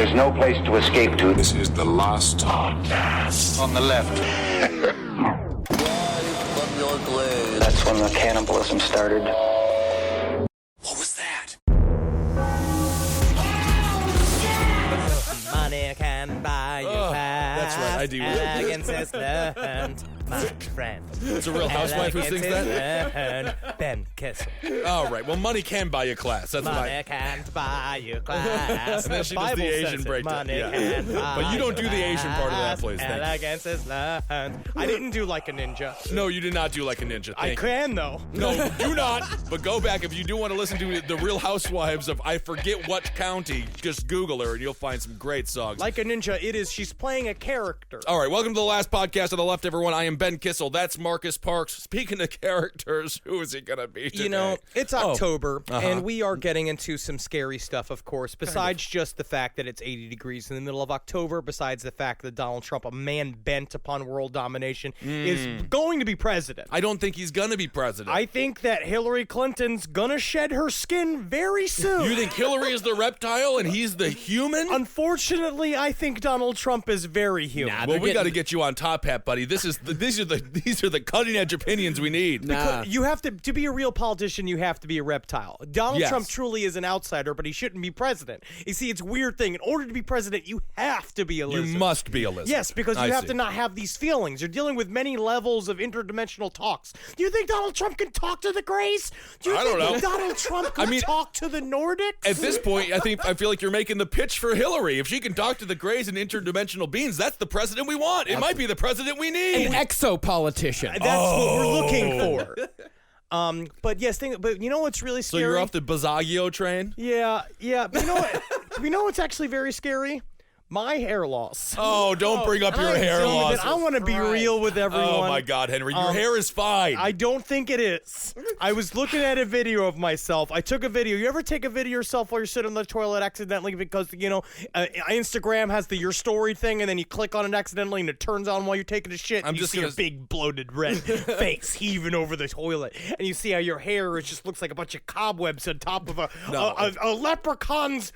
There's no place to escape to. This is the last podcast. On the left. That's when the cannibalism started. What was that? Money can buy you that's right, I do. Elegance is learned, my friend. It's a real housewife who sings that? Learned, Ben Kissel. All right, well, money can buy you class. That's Money can't buy you class. And then she does the Asian breakdown. Money can buy But you don't do the Asian part of that, please. Thank you. Elegance is learned. I didn't do like a ninja. No, you did not do like a ninja. I can, though. No, do not. But go back if you do want to listen to the Real Housewives of I forget what county. Just Google her and you'll find some great songs. Like a ninja, she's playing a character. All right, welcome to the last podcast on the left, everyone. I am Ben Kissel. That's Marcus Parks. Speaking of characters, who is he going to be today? You know, it's October, and we are getting into some scary stuff, of course, besides just the fact that it's 80 degrees in the middle of October, besides the fact that Donald Trump, a man bent upon world domination, is going to be president. I don't think he's going to be president. I think that Hillary Clinton's going to shed her skin very soon. You think Hillary is the reptile and he's the human? Unfortunately, I think Donald Trump is very human. Well, we got to get you on top hat, buddy. These are the cutting edge opinions we need. You have to be a real politician, you have to be a reptile. Donald Trump truly is an outsider, but he shouldn't be president. You see, it's a weird thing. In order to be president, you have to be a lizard. You must be a lizard. Yes, because you have to not have these feelings. You're dealing with many levels of interdimensional talks. Do you think Donald Trump can talk to the Greys? Do you think Donald Trump can talk to the Nordics? At this point, I feel like you're making the pitch for Hillary. If she can talk to the Greys and interdimensional beings, that's the president we want. It might be the president we need. An exopolitician. That's what we're looking for. But yes, but you know what's really scary? So you're off the Basaggio train? Yeah. But you know what? You know what's actually very scary? My hair loss. Oh, don't bring up your hair loss. I want to be real with everyone. Oh, my God, Henry. Your hair is fine. I don't think it is. I was looking at a video of myself. I took a video. You ever take a video of yourself while you're sitting on the toilet accidentally because, Instagram has the your story thing, and then you click on it accidentally, and it turns on while you're taking a shit, and you see a big bloated red face heaving over the toilet, and you see how your hair just looks like a bunch of cobwebs on top of a leprechaun's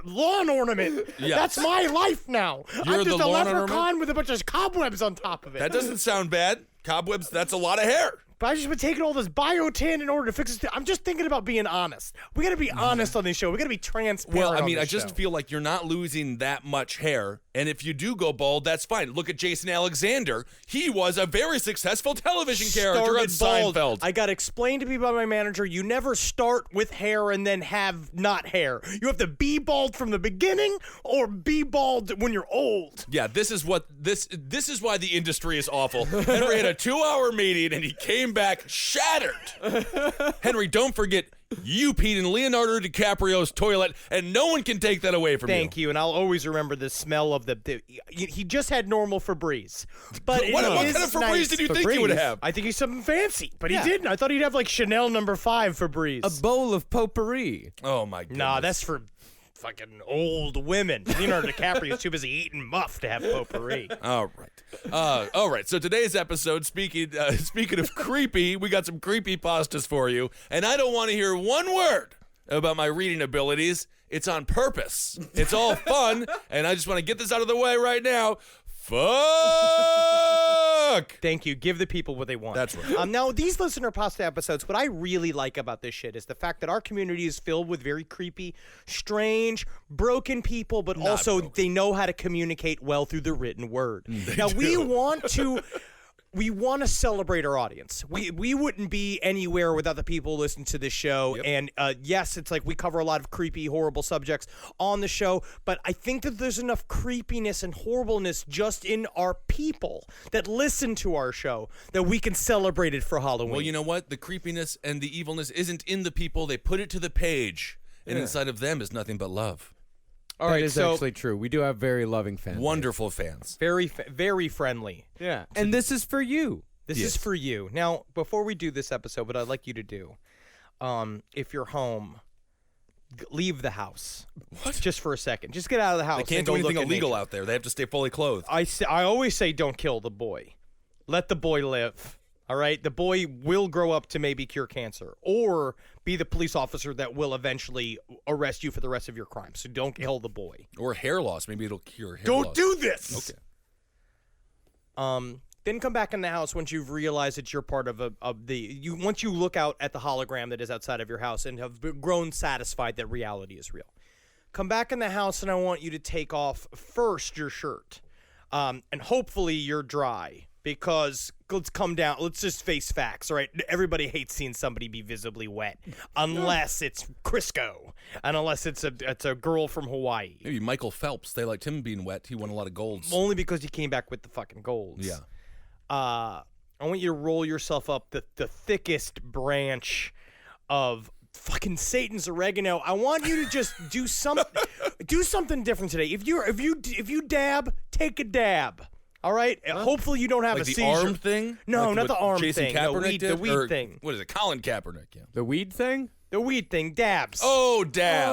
lawn ornament. Yeah. That's my life now. You're I'm just the a lawn leprechaun ornament? with a bunch of cobwebs on top of it. That doesn't sound bad. Cobwebs, that's a lot of hair. But I just been taking all this biotin in order to fix this. I'm just thinking about being honest. We got to be honest on this show. We got to be transparent. Well, I mean, on I this just show. feel like you're not losing that much hair. And if you do go bald, that's fine. Look at Jason Alexander. He was a very successful television character on Seinfeld. I got explained to me by my manager, you never start with hair and then have not hair. You have to be bald from the beginning or be bald when you're old. Yeah, this is why the industry is awful. Henry had a 2-hour meeting and he came back shattered. Henry, don't forget, you peed in Leonardo DiCaprio's toilet, and no one can take that away from you. Thank you, and I'll always remember the smell of he just had normal Febreze. But what kind of Febreze did you think he would have? I think he's something fancy, but he didn't. I thought he'd have like Chanel No. 5 Febreze. A bowl of potpourri. Oh, my goodness. Nah, that's for fucking old women. Leonardo DiCaprio's too busy eating muff to have potpourri. All right. So today's episode, speaking of creepy, we got some creepypastas for you, and I don't want to hear one word about my reading abilities. It's on purpose. It's all fun, and I just want to get this out of the way right now. Fuck! Thank you. Give the people what they want. That's right. Now, these Listenerpasta episodes, what I really like about this shit is the fact that our community is filled with very creepy, strange, broken people, but also they know how to communicate well through the written word. Now, we want to celebrate our audience. We wouldn't be anywhere without the people who listen to this show. Yep. And yes, it's like we cover a lot of creepy, horrible subjects on the show, but I think that there's enough creepiness and horribleness just in our people that listen to our show that we can celebrate it for Halloween. Well, you know what? The creepiness and the evilness isn't in the people. They put it to the page, and inside of them is nothing but love. All right, that is actually true. We do have very loving fans. Wonderful fans. Very, very friendly. Yeah. And this is for you. This is for you. Now, before we do this episode, what I'd like you to do, if you're home, leave the house. What? Just for a second. Just get out of the house. They can't do anything illegal out there. They have to stay fully clothed. I always say don't kill the boy. Let the boy live. All right? The boy will grow up to maybe cure cancer or be the police officer that will eventually arrest you for the rest of your crimes. So don't kill the boy. Or hair loss. Maybe it'll cure hair Don't loss. do this! Okay. Then come back in the house once you've realized that you're part of once you look out at the hologram that is outside of your house and have grown satisfied that reality is real. Come back in the house and I want you to take off first your shirt. And hopefully you're dry because let's just face facts, all right? Everybody hates seeing somebody be visibly wet unless it's Crisco and unless it's a girl from Hawaii. Maybe Michael Phelps. They liked him being wet. He won a lot of golds. Only because he came back with the fucking golds. Yeah. I want you to roll yourself up the thickest branch of fucking Satan's oregano. I want you to just do something different today. If you dab, take a dab. All right. Hopefully you don't have Like a the seizure. arm thing? No, Like not the arm Jason thing. Kaepernick The did? weed Or thing. What is it? Colin Kaepernick. Yeah. The weed thing? The weed thing. Dabs. Oh, dabs.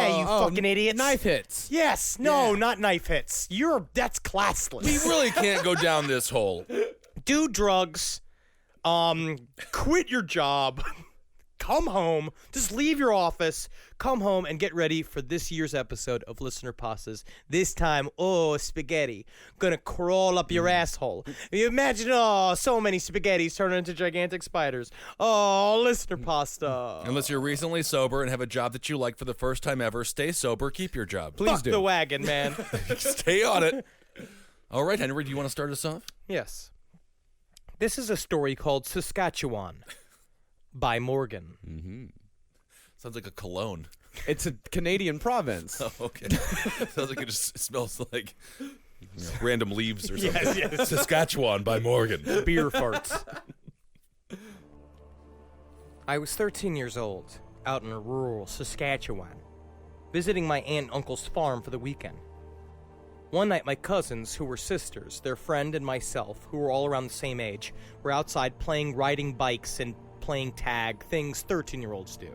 yeah, you fucking idiots. Knife hits. Yes. No, not knife hits. That's classless. We really can't go down this hole. Do drugs. Quit your job. Come home. Just leave your office. Come home and get ready for this year's episode of Listenerpastas. This time, spaghetti. Gonna crawl up your asshole. You imagine, so many spaghettis turn into gigantic spiders. Oh, Listenerpasta. Unless you're recently sober and have a job that you like for the first time ever, stay sober, keep your job. Please Fuck do. the wagon, man. Stay on it. All right, Henry, do you want to start us off? Yes. This is a story called Saskatchewan by Morgan. Sounds like a cologne. It's a Canadian province. Oh, okay. Sounds like it just smells like random leaves or something. Yes. Saskatchewan by Morgan. Beer farts. I was 13 years old, out in rural Saskatchewan, visiting my aunt and uncle's farm for the weekend. One night, my cousins, who were sisters, their friend, and myself, who were all around the same age, were outside riding bikes, and playing tag, things 13-year-olds do.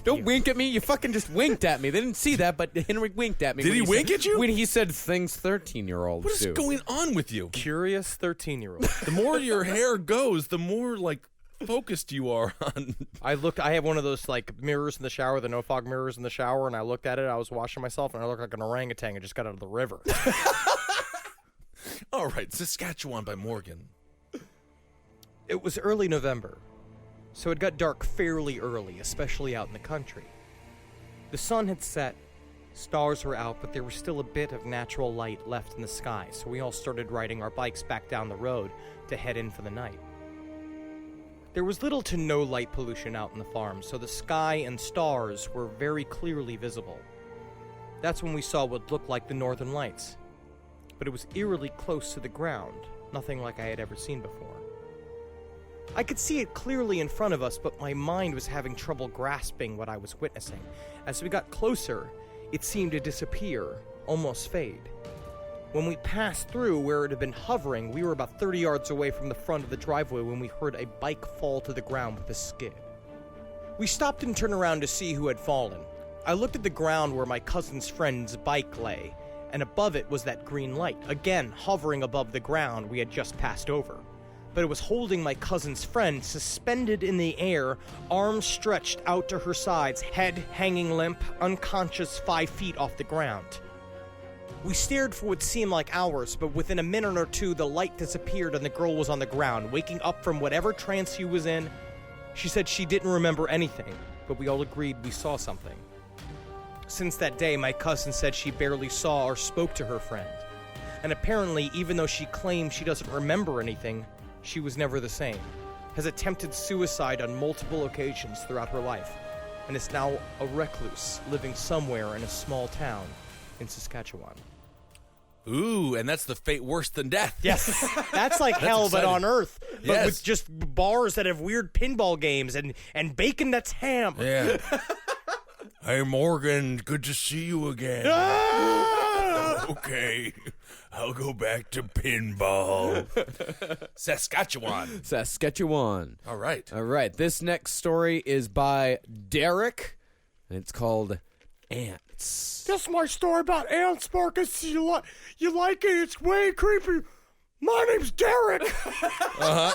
Don't wink at me. You fucking just winked at me. They didn't see that, but Henry winked at me. Did when he wink said- at you? When he said things 13-year-olds What is do. going on with you? Curious 13-year-old. The more your hair goes, the more focused you are on. I have one of those mirrors in the shower, the no fog mirrors in the shower, and I looked at it. I was washing myself, and I looked like an orangutan. I just got out of the river. All right, Saskatchewan by Morgan. It was early November, so it got dark fairly early, especially out in the country. The sun had set, stars were out, but there was still a bit of natural light left in the sky, so we all started riding our bikes back down the road to head in for the night. There was little to no light pollution out in the farm, so the sky and stars were very clearly visible. That's when we saw what looked like the northern lights. But it was eerily close to the ground, nothing like I had ever seen before. I could see it clearly in front of us, but my mind was having trouble grasping what I was witnessing. As we got closer, it seemed to disappear, almost fade. When we passed through where it had been hovering, we were about 30 yards away from the front of the driveway when we heard a bike fall to the ground with a skid. We stopped and turned around to see who had fallen. I looked at the ground where my cousin's friend's bike lay, and above it was that green light, again hovering above the ground we had just passed over. But it was holding my cousin's friend suspended in the air, arms stretched out to her sides, head hanging limp, unconscious 5 feet off the ground. We stared for what seemed like hours, but within a minute or two, the light disappeared and the girl was on the ground, waking up from whatever trance she was in. She said she didn't remember anything, but we all agreed we saw something. Since that day, my cousin said she barely saw or spoke to her friend. And apparently, even though she claimed she doesn't remember anything, she was never the same, has attempted suicide on multiple occasions throughout her life, and is now a recluse living somewhere in a small town in Saskatchewan. Ooh, and that's the fate worse than death. Yes, that's like hell, but exciting. on Earth. But Yes. with just bars that have weird pinball games and bacon that's ham. Yeah. Hey, Morgan, good to see you again. Ah! Okay, I'll go back to pinball. Saskatchewan. Saskatchewan. All right. All right. This next story is by Derek, and it's called Ants. That's my story about ants, Marcus. You like it? It's way creepy. My name's Derek.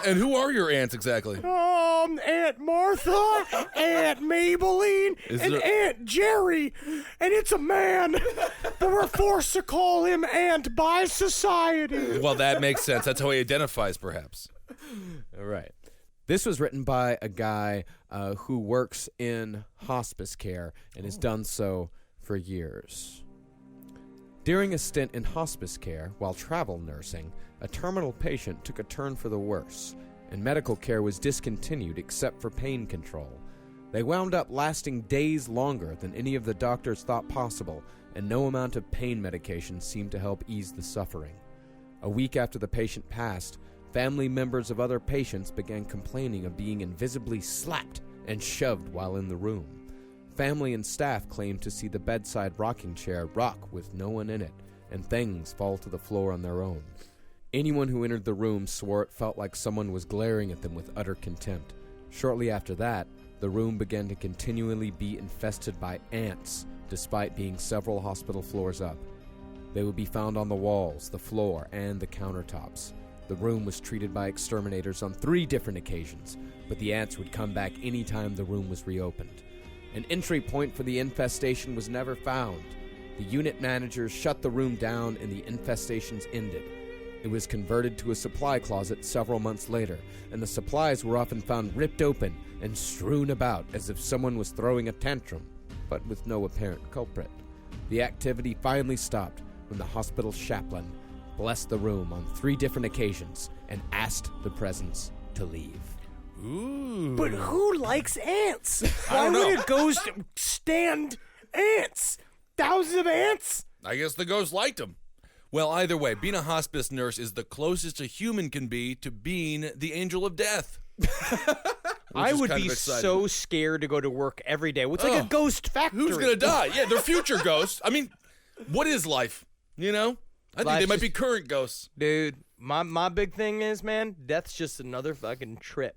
And who are your aunts exactly? Aunt Martha, Aunt Maybelline, and Aunt Jerry. And it's a man, but we're forced to call him Aunt by society. Well, that makes sense. That's how he identifies, perhaps. All right. This was written by a guy who works in hospice care and has done so for years. During a stint in hospice care while travel nursing, a terminal patient took a turn for the worse, and medical care was discontinued except for pain control. They wound up lasting days longer than any of the doctors thought possible, and no amount of pain medication seemed to help ease the suffering. A week after the patient passed, family members of other patients began complaining of being invisibly slapped and shoved while in the room. Family and staff claimed to see the bedside rocking chair rock with no one in it, and things fall to the floor on their own. Anyone who entered the room swore it felt like someone was glaring at them with utter contempt. Shortly after that, the room began to continually be infested by ants, despite being several hospital floors up. They would be found on the walls, the floor, and the countertops. The room was treated by exterminators on 3 different occasions, but the ants would come back any time the room was reopened. An entry point for the infestation was never found. The unit managers shut the room down and the infestations ended. It was converted to a supply closet several months later, and the supplies were often found ripped open and strewn about as if someone was throwing a tantrum, but with no apparent culprit. The activity finally stopped when the hospital chaplain blessed the room on 3 different occasions and asked the presence to leave. Ooh. But who likes ants? I Why don't know. would a ghost stand ants? Thousands of ants? I guess the ghost liked him. Well, either way, being a hospice nurse is the closest a human can be to being the angel of death. I would be exciting. so scared to go to work every day. It's like a ghost factory. Who's going to die? Yeah, they're future ghosts. I mean, what is life? You know? I think Life's they might be just- current ghosts. Dude, my big thing is, man, death's just another fucking trip.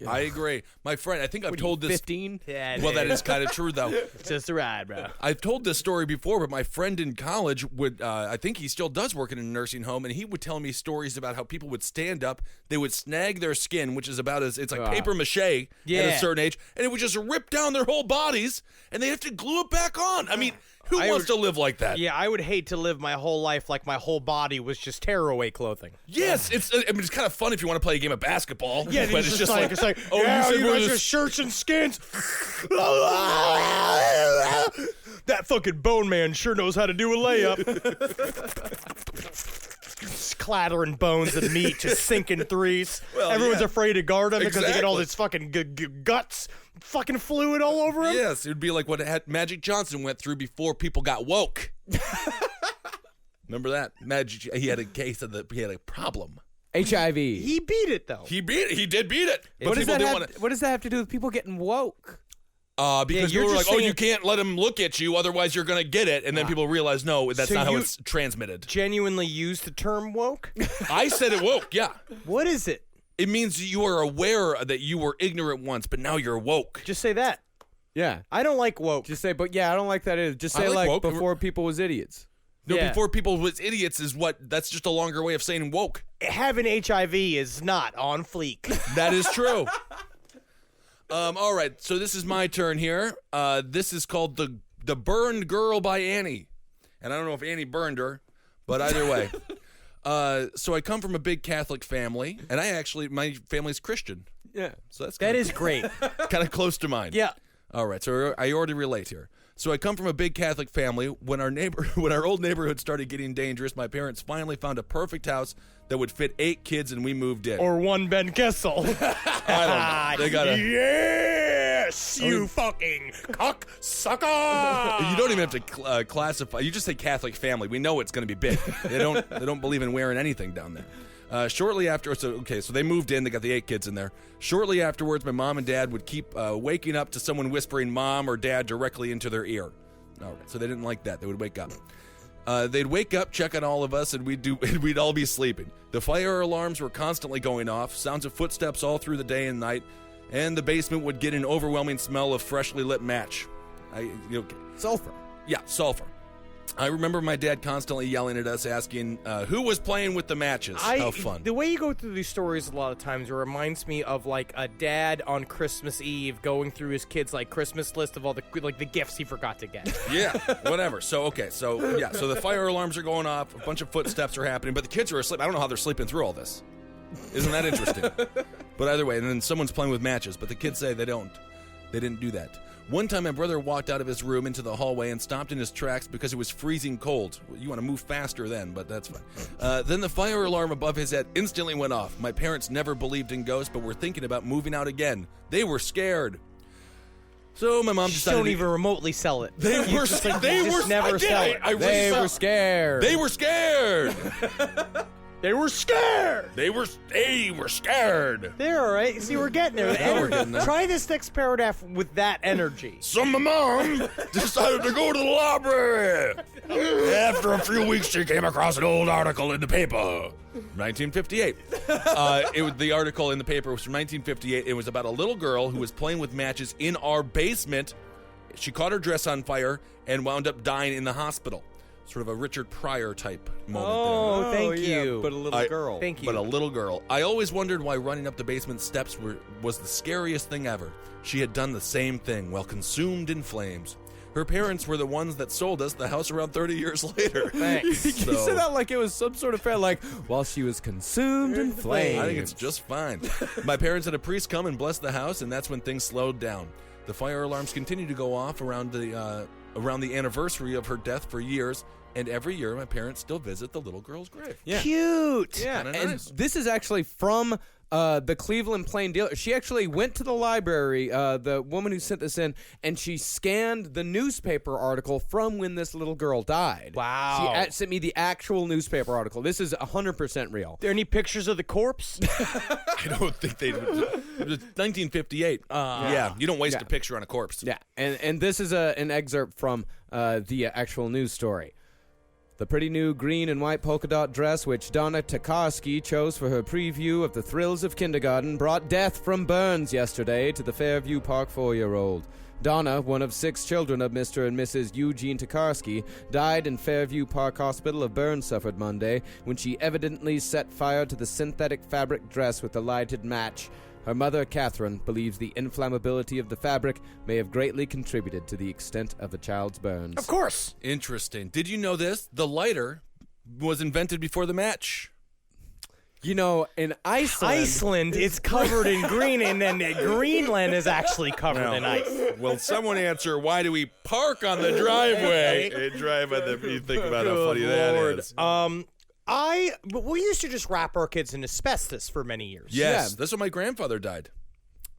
I agree. My friend, I think I've told this. 15? Yeah, Well, that is kind of true, though. It's just a ride, bro. I've told this story before, but my friend in college would, I think he still does work in a nursing home, and he would tell me stories about how people would stand up, they would snag their skin, which is about it's like paper mache at a certain age, and it would just rip down their whole bodies, and they have to glue it back on. I mean, who wants to live like that? Yeah, I would hate to live my whole life like my whole body was just tearaway clothing. Yes, it's kind of fun if you want to play a game of basketball. Yeah, but it's just like, it's like, oh, yeah, you said you we're got your this- shirts and skins. That fucking bone man sure knows how to do a layup. Just clattering bones and meat, just sinking threes. Well, Everyone's yeah. afraid to guard him because they get all Exactly. this fucking guts, fucking fluid all over him. Yes, it would be like what Magic Johnson went through before people got woke. Remember that? He had a case of he had a problem. HIV. He beat it though. He beat it. He did beat it. But What does, people that didn't have, want to. what does that have to do with people getting woke? Because you're people were like, just oh, saying- you can't let him look at you, otherwise you're going to get it. And then people realize, no, that's So not how you- it's transmitted. Genuinely used the term woke? I said it woke, yeah. What is it? It means you are aware that you were ignorant once, but now you're woke. Just say that. Yeah. I don't like woke. Just say, but yeah, I don't like that either. Just I say like like woke. before people was idiots. No, Yeah. before people was idiots is that's just a longer way of saying woke. Having HIV is not on fleek. That is true. All right, so this is my turn here. This is called the Burned Girl by Annie, and I don't know if Annie burned her, but either way. So I come from a big Catholic family, and my family's Christian, Yeah. so that's That is great. kind of close to mine. Yeah. All right, so I already relate here. So I come from a big Catholic family. When our old neighborhood started getting dangerous, my parents finally found a perfect house that would fit 8 kids, and we moved in. Or one Ben Kessel. I don't know. They got Yes, you fucking cocksucker. You don't even have to classify. You just say Catholic family. We know it's going to be big. They don't believe in wearing anything down there. Shortly after, so they moved in. They got the 8 kids in there. Shortly afterwards, my mom and dad would keep waking up to someone whispering "mom" or "dad" directly into their ear. All right, so they didn't like that. They would wake up. They'd wake up, check on all of us, and we'd all be sleeping. The fire alarms were constantly going off. Sounds of footsteps all through the day and night, and the basement would get an overwhelming smell of freshly lit match. Sulfur. Yeah, sulfur. I remember my dad constantly yelling at us, asking who was playing with the matches. How fun. The way you go through these stories a lot of times, it reminds me of like a dad on Christmas Eve going through his kids' like Christmas list of all the the gifts he forgot to get. Yeah, whatever. So the fire alarms are going off, a bunch of footsteps are happening, but the kids are asleep. I don't know how they're sleeping through all this. Isn't that interesting? But either way, and then someone's playing with matches, but the kids say they didn't do that. One time my brother walked out of his room into the hallway and stopped in his tracks because it was freezing cold. You want to move faster then, but that's fine. Then the fire alarm above his head instantly went off. My parents never believed in ghosts, but were thinking about moving out again. They were scared. So my mom decided... Don't even remotely sell it. They were scared. They were never sell it. They were scared. They were scared. They were scared. They were scared. They're all right. See, we're getting there. We're getting there. Try this next paragraph with that energy. So my mom decided to go to the library. After a few weeks, she came across an old article in the paper. 1958. The article in the paper was from 1958. It was about a little girl who was playing with matches in our basement. She caught her dress on fire and wound up dying in the hospital. Sort of a Richard Pryor type moment Oh, thank you. But a little girl. Thank you. But a little girl. I always wondered why running up the basement steps was the scariest thing ever. She had done the same thing while consumed in flames. Her parents were the ones that sold us the house around 30 years later. Thanks. You said that like it was some sort of fair, like, while she was consumed in flames. I think it's just fine. My parents had a priest come and bless the house, and that's when things slowed down. The fire alarms continued to go off around the anniversary of her death for years, and every year my parents still visit the little girl's grave. Yeah. Cute. Yeah, Kinda and nice. this is actually from the Cleveland Plain Dealer. She actually went to the library, the woman who sent this in, and she scanned the newspaper article from when this little girl died. Wow. She sent me the actual newspaper article. This is 100% real. There any pictures of the corpse? I don't think they... It was 1958. Yeah, you don't waste a picture on a corpse. Yeah, and this is an excerpt from the actual news story. The pretty new green and white polka dot dress which Donna Tokarski chose for her preview of the thrills of kindergarten brought death from burns yesterday to the Fairview Park 4-year-old. Donna, one of 6 children of Mr. and Mrs. Eugene Tokarski, died in Fairview Park Hospital of burns suffered Monday when she evidently set fire to the synthetic fabric dress with a lighted match. Her mother, Catherine, believes the inflammability of the fabric may have greatly contributed to the extent of the child's burns. Of course. Interesting. Did you know this? The lighter was invented before the match. You know, in Iceland, it's covered in green, and then Greenland is actually covered in ice. Will someone answer, why do we park on the driveway? You think about how funny that is. But we used to just wrap our kids in asbestos for many years. Yes, Yeah. that's when my grandfather died.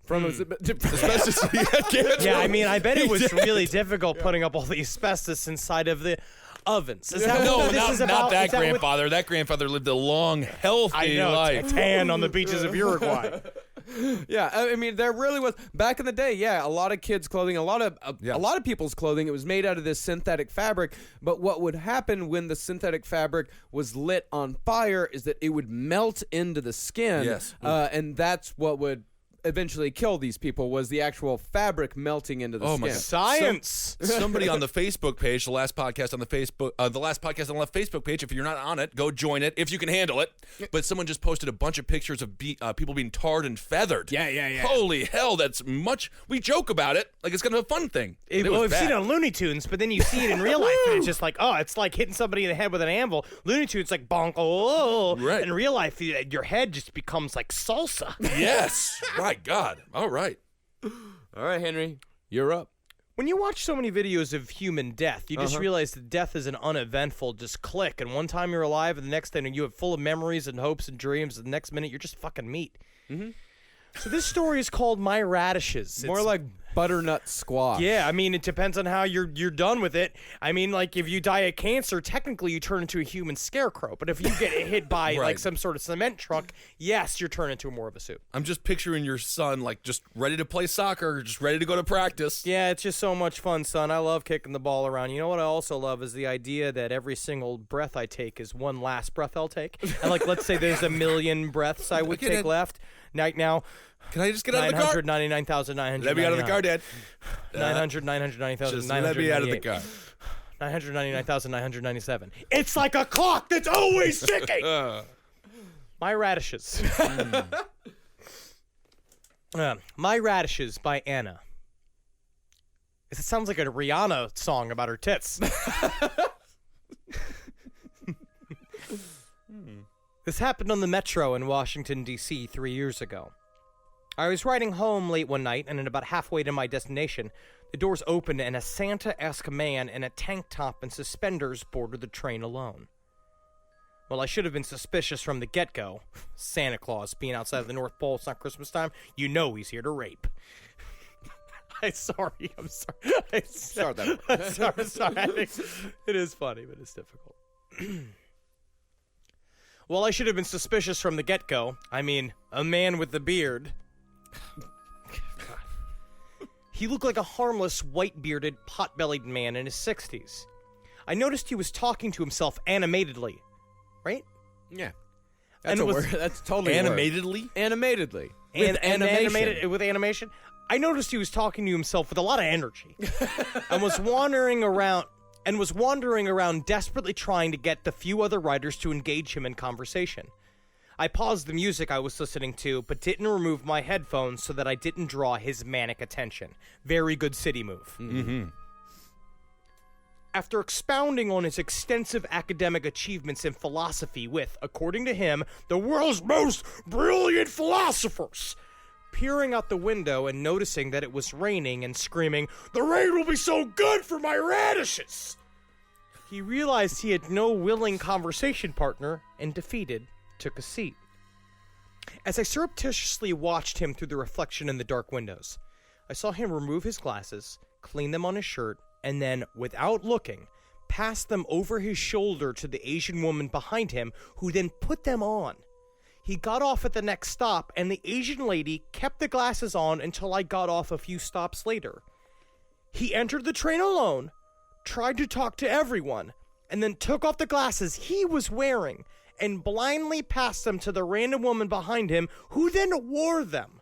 from Asbestos. He had cancer. Yeah, I mean, I bet it was really difficult putting up all the asbestos inside of the ovens. Is that No, what this is about? not that Is what- grandfather. That grandfather lived a long, healthy I know, life. tan on the beaches of Uruguay. Yeah, I mean, there really was back in the day. Yeah, a lot of kids' clothing, a lot of people's clothing. It was made out of this synthetic fabric. But what would happen when the synthetic fabric was lit on fire is that it would melt into the skin. Yes. And that's what would eventually kill these people, was the actual fabric melting into the Oh skin. my God. Science. Somebody on the Facebook page, the last podcast on the left Facebook page. If you're not on it, go join it if you can handle it. But someone just posted a bunch of pictures of people being tarred and feathered. Yeah. Holy hell, that's much. We joke about it like it's kind of a fun thing. Well, was we've seen bad. it on Looney Tunes, but then you see it in real life, and it's just like, oh, it's like hitting somebody in the head with an anvil. Looney Tunes, like bonk, oh. Right. In real life, your head just becomes like salsa. Yes. My God. All right. All right, Henry, you're up. When you watch so many videos of human death, you just realize that death is an uneventful just click, and one time you're alive, and the next thing you have full of memories and hopes and dreams, and the next minute you're just fucking meat. Mm-hmm. So this story is called My Radishes. More like butternut squash. Yeah, I mean, it depends on how you're done with it. I mean, like, if you die of cancer, technically you turn into a human scarecrow. But if you get hit by, Right. like, some sort of cement truck, yes, you're turned into more of a soup. I'm just picturing your son, like, just ready to play soccer, just ready to go to practice. Yeah, it's just so much fun, son. I love kicking the ball around. You know what I also love is the idea that every single breath I take is one last breath I'll take. And, like, let's say there's 1 million breaths I would Okay, take Dad. left. Now, Can I just get out of the car? 999,900. Let me out of the car, Dad. 990,000. Just let me out of the car. 999,997. It's like a clock that's always ticking. My Radishes. My Radishes by Anna. It sounds like a Rihanna song about her tits. This happened on the Metro in Washington, D.C. 3 years ago. I was riding home late one night, and at about halfway to my destination, the doors opened and a Santa-esque man in a tank top and suspenders boarded the train alone. Well, I should have been suspicious from the get-go. Santa Claus being outside of the North Pole, it's not Christmas time. You know he's here to rape. I'm sorry. Start that. Sorry. It is funny, but it's difficult. Well, I should have been suspicious from the get-go. I mean, a man with a beard. He looked like a harmless, white-bearded, pot-bellied man in his 60s. I noticed he was talking to himself animatedly. Right? Yeah. That's a word. That's totally a word. Animatedly? Animatedly. With animation. I noticed he was talking to himself with a lot of energy. and was wandering around desperately trying to get the few other riders to engage him in conversation. I paused the music I was listening to, but didn't remove my headphones so that I didn't draw his manic attention. Very good city move. Mm-hmm. After expounding on his extensive academic achievements in philosophy with, according to him, the world's most brilliant philosophers, peering out the window and noticing that it was raining and screaming, "The rain will be so good for my radishes!" He realized he had no willing conversation partner and, defeated, took a seat. As I surreptitiously watched him through the reflection in the dark windows, I saw him remove his glasses, clean them on his shirt, and then, without looking, pass them over his shoulder to the Asian woman behind him, who then put them on. He got off at the next stop, and the Asian lady kept the glasses on until I got off a few stops later. He entered the train alone, tried to talk to everyone, and then took off the glasses he was wearing and blindly passed them to the random woman behind him, who then wore them.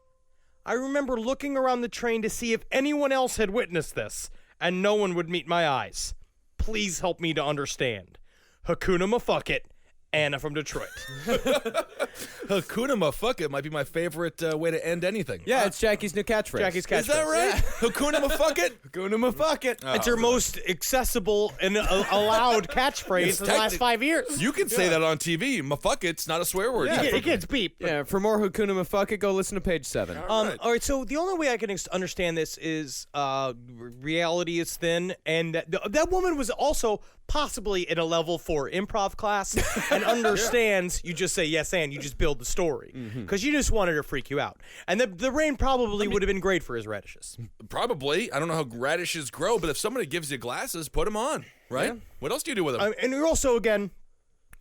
I remember looking around the train to see if anyone else had witnessed this, and no one would meet my eyes. Please help me to understand. Hakuna Mafuck-It, Anna from Detroit. Hakuna Mafuck-It might be my favorite way to end anything. Yeah, it's Jackie's new catchphrase. Jackie's catchphrase. Is that right? Yeah. Hakuna Mafuck-It? Hakuna Mafuck-It. It's her most accessible and allowed catchphrase in the last 5 years. You can say that on TV. Mafuck-It's not a swear word. Yeah, it gets beep. Yeah, for more Hakuna Mafuck-It, go listen to page 7. All right, so the only way I can understand this is reality is thin, and that woman was also possibly in a level 4 improv class and understands you just say yes and you just build the story because you just wanted to freak you out. And the rain probably would have been great for his radishes. Probably. I don't know how radishes grow, but if somebody gives you glasses, put them on, right? Yeah. What else do you do with them? And you're also, again,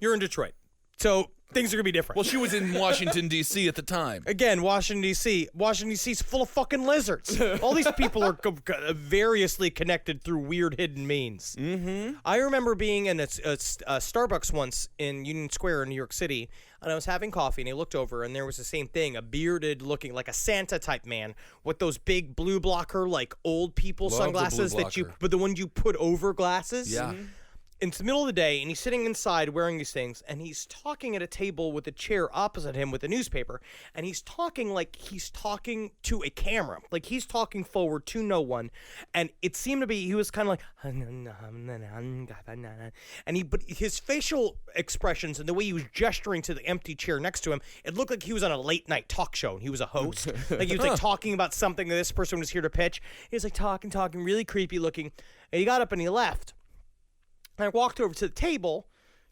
you're in Detroit. So things are going to be different. Well, she was in Washington, D.C. at the time. Again, Washington, D.C. Washington, D.C.'s full of fucking lizards. All these people are variously connected through weird hidden means. Mm-hmm. I remember being in a Starbucks once in Union Square in New York City, and I was having coffee, and I looked over, and there was the same thing, a bearded looking, like a Santa-type man with those big blue blocker, like old people Love sunglasses but the one you put over glasses. Yeah. Mm-hmm. It's the middle of the day, and he's sitting inside wearing these things, and he's talking at a table with a chair opposite him with a newspaper, and he's talking like he's talking to a camera, like he's talking forward to no one, and it seemed to be, he was kind of like, but his facial expressions and the way he was gesturing to the empty chair next to him, it looked like he was on a late-night talk show, and he was a host. Like he was like talking about something that this person was here to pitch. He was like talking, really creepy looking, and he got up and he left. And I walked over to the table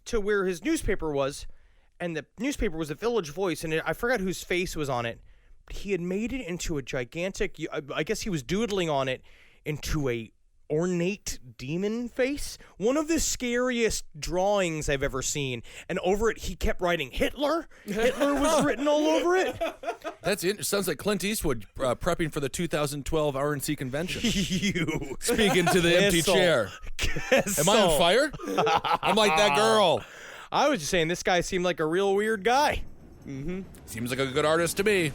to where his newspaper was, and the newspaper was a Village Voice, and I forgot whose face was on it. But he had made it into a gigantic, I guess he was doodling on it, into a ornate demon face. One of the scariest drawings I've ever seen. And over it, he kept writing Hitler. Hitler was written all over it. That's it. Sounds like Clint Eastwood prepping for the 2012 RNC convention. You. Speaking to the empty chair. Am I on fire? I'm like that girl. I was just saying this guy seemed like a real weird guy. Seems like a good artist to me.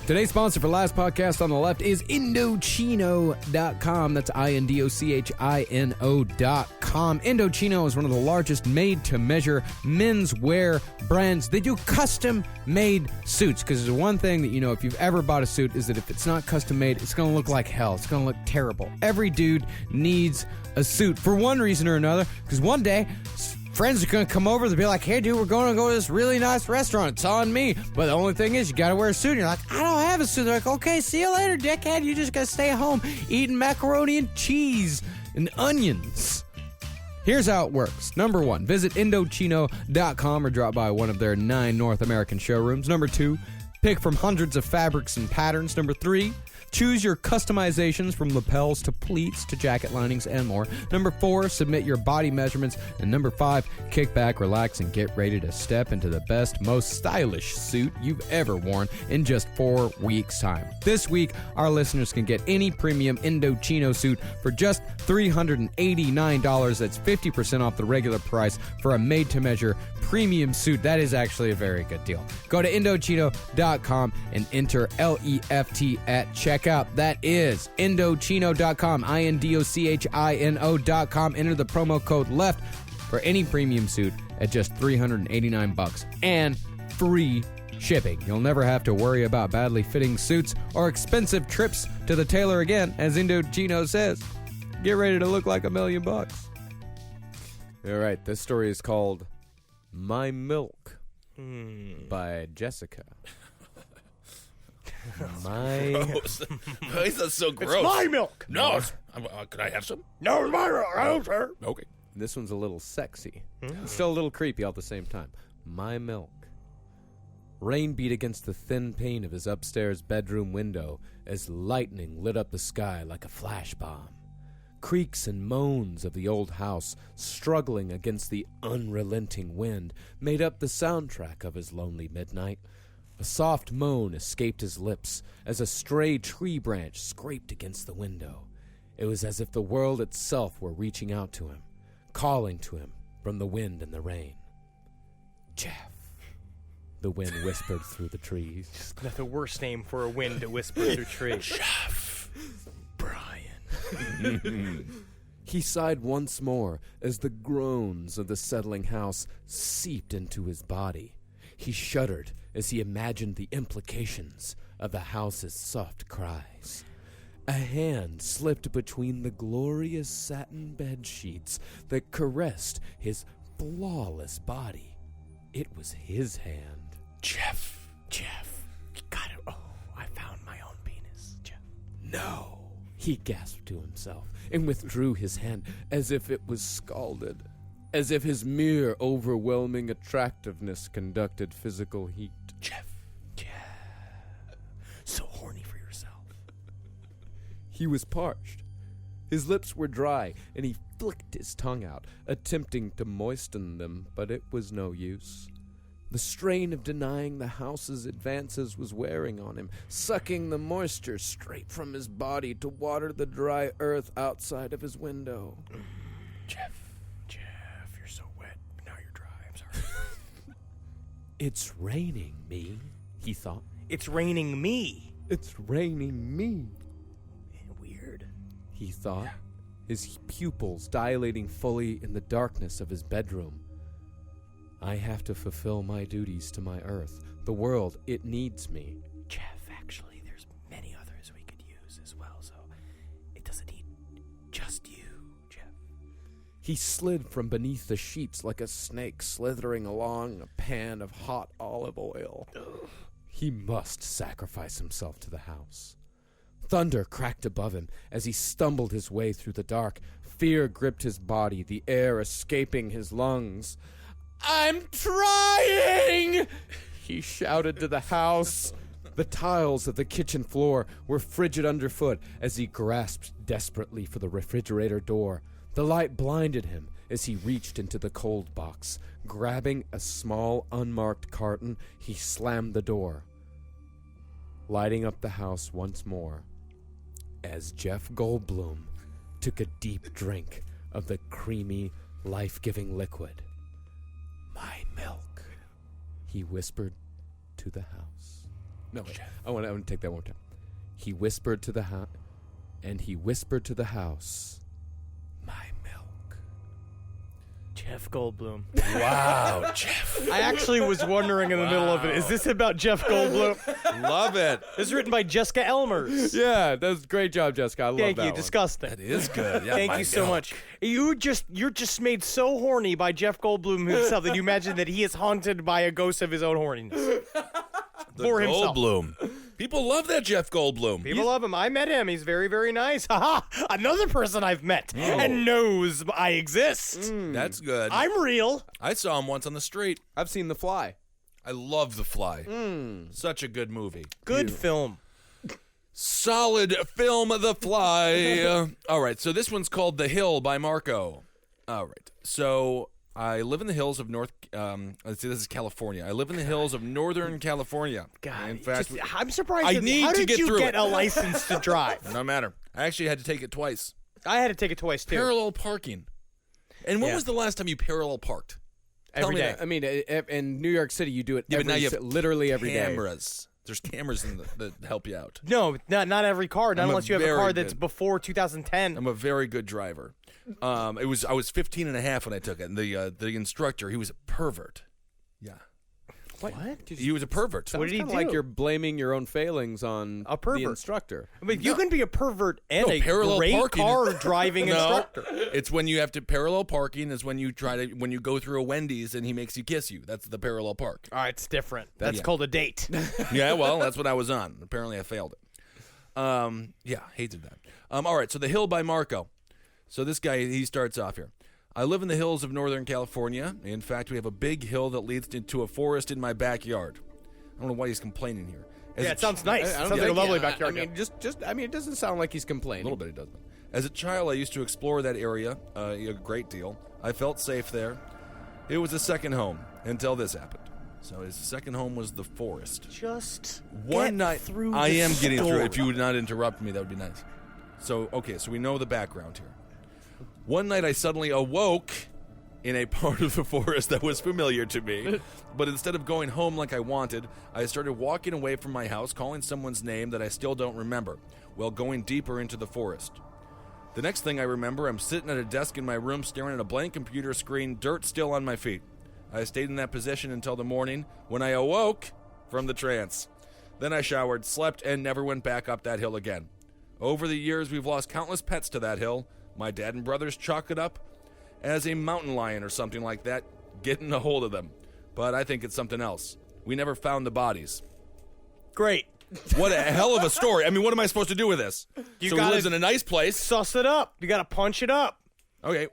Today's sponsor for Last Podcast on the Left is Indochino.com. That's Indochino.com. Indochino is one of the largest made-to-measure menswear brands. They do custom-made suits, because there's one thing that, if you've ever bought a suit, is that if it's not custom-made, it's going to look like hell. It's going to look terrible. Every dude needs a suit for one reason or another, because one day friends are going to come over. They'll be like, hey, dude, we're going to go to this really nice restaurant. It's on me. But the only thing is, you got to wear a suit. And you're like, I don't have a suit. They're like, okay, see you later, dickhead. You just got to stay home eating macaroni and cheese and onions. Here's how it works. Number 1, visit Indochino.com or drop by one of their 9 North American showrooms. Number 2, pick from hundreds of fabrics and patterns. Number 3, choose your customizations from lapels to pleats to jacket linings and more. Number 4, submit your body measurements. And number 5, kick back, relax, and get ready to step into the best, most stylish suit you've ever worn in just 4 weeks' time. This week, our listeners can get any premium Indochino suit for just $389. That's 50% off the regular price for a made-to-measure premium suit. That is actually a very good deal. Go to Indochino.com and enter LEFT at checkout. That is Indochino.com, Indochino.com. Enter the promo code LEFT for any premium suit at just $389 and free shipping. You'll never have to worry about badly fitting suits or expensive trips to the tailor again, as Indochino says. Get ready to look like $1 million. All right, this story is called My Milk by Jessica. Gross. That's so gross. It's my milk. No, could I have some? No, it's my milk. I don't care. Okay. This one's a little sexy. Still a little creepy all at the same time. My milk. Rain beat against the thin pane of his upstairs bedroom window as lightning lit up the sky like a flash bomb. Creaks and moans of the old house, struggling against the unrelenting wind, made up the soundtrack of his lonely midnight. A soft moan escaped his lips as a stray tree branch scraped against the window. It was as if the world itself were reaching out to him, calling to him from the wind and the rain. Jeffff, the wind whispered through the trees. Just the worst name for a wind to whisper through trees. Jeffff. Brian. He sighed once more as the groans of the settling house seeped into his body. He shuddered as he imagined the implications of the house's soft cries. A hand slipped between the glorious satin bed sheets that caressed his flawless body. It was his hand. Jeff, you got it. Oh, I found my own penis, Jeff. No, he gasped to himself and withdrew his hand as if it was scalded, as if his mere overwhelming attractiveness conducted physical heat. Jeff, so horny for yourself. He was parched. His lips were dry, and he flicked his tongue out, attempting to moisten them, but it was no use. The strain of denying the house's advances was wearing on him, sucking the moisture straight from his body to water the dry earth outside of his window. Jeff, you're so wet. Now you're dry. I'm sorry. It's raining me, he thought. It's raining me. It's raining me, Weird. he thought, his pupils dilating fully in the darkness of his bedroom. I have to fulfill my duties to my earth. The world, it needs me. Jeff, actually, there's many others we could use as well, so it doesn't need just you, Jeff. He slid from beneath the sheets like a snake slithering along a pan of hot olive oil. He must sacrifice himself to the house. Thunder cracked above him as he stumbled his way through the dark. Fear gripped his body, the air escaping his lungs. I'm trying! He shouted to the house. The tiles of the kitchen floor were frigid underfoot as he grasped desperately for the refrigerator door. The light blinded him as he reached into the cold box. Grabbing a small, unmarked carton, he slammed the door, lighting up the house once more as Jeff Goldblum took a deep drink of the creamy, life-giving liquid. My milk, he whispered to the house. No, wait. I want to take that one more time. He whispered to the house, and he whispered to the house, "My milk." Jeff Goldblum. Wow, Jeff. I actually was wondering in the middle of it, is this about Jeff Goldblum? Love it. This is written by Jessica Elmers. Yeah, that's a great job, Jessica. I love Thank that you. one. Disgusting. That is good. Yeah, Thank my you so milk. much. You're just made so horny by Jeff Goldblum himself that you imagine that he is haunted by a ghost of his own horniness. For himself. Goldblum. People love that Jeff Goldblum. People love him. I met him. He's very, very nice. Haha! Another person I've met and knows I exist. That's good. I'm real. I saw him once on the street. I've seen The Fly. I love The Fly. Such a good movie. Good film. Solid film, The Fly. All right, so this one's called The Hill by Marco. All right, so I live in the hills of let's see, this is California. I live in the hills of Northern California. God, In fact, I'm surprised. I need how to did get you through get it. a license to drive? no matter. I actually had to take it twice. I had to take it twice too. Parallel parking. And when Yeah. was the last time you parallel parked? Tell Every me day. that. I mean, in New York City, you do it Yeah, but now you have literally every day. cameras. There's cameras that help you out. No, not every car. Not I'm a unless you have a very car that's good- before 2010. I'm a very good driver. I was 15 and a half when I took it, and the instructor, he was a pervert. Yeah. What? He was a pervert. What did he Kinda do? Like you're blaming your own failings on A pervert. the instructor. I mean, you can be a pervert and No, a parallel great parking. car driving No, instructor. it's when you have to parallel parking is when you when you go through a Wendy's and he makes you kiss you. That's the parallel park. All right, it's different. That's yeah. called a date. Yeah, well, that's what I was on. Apparently I failed it. Yeah, hated that. All right, so The Hill by Marco. So this guy, he starts off here. I live in the hills of Northern California. In fact, we have a big hill that leads into a forest in my backyard. I don't know why he's complaining here. As Yeah, a it sounds nice. I don't Sounds like a think- lovely yeah, backyard. I mean, it doesn't sound like he's A complaining. little bit, it does. As a child, I used to explore that area a great deal. I felt safe there. It was a second home until this happened. So his second home was the forest. Just One get night, through I the am getting through it. If story. you would not interrupt me, that would be nice. So, okay, so we know the background here. One night, I suddenly awoke in a part of the forest that was familiar to me. But instead of going home like I wanted, I started walking away from my house, calling someone's name that I still don't remember, while going deeper into the forest. The next thing I remember, I'm sitting at a desk in my room staring at a blank computer screen, dirt still on my feet. I stayed in that position until the morning when I awoke from the trance. Then I showered, slept, and never went back up that hill again. Over the years, we've lost countless pets to that hill. My dad and brothers chalk it up as a mountain lion or something like that, getting a hold of them. But I think it's something else. We never found the bodies. Great. What a hell of a story. I mean, what am I supposed to do with this? You So he gotta- lives in a nice place. Suss it up. You got to punch it up. Okay,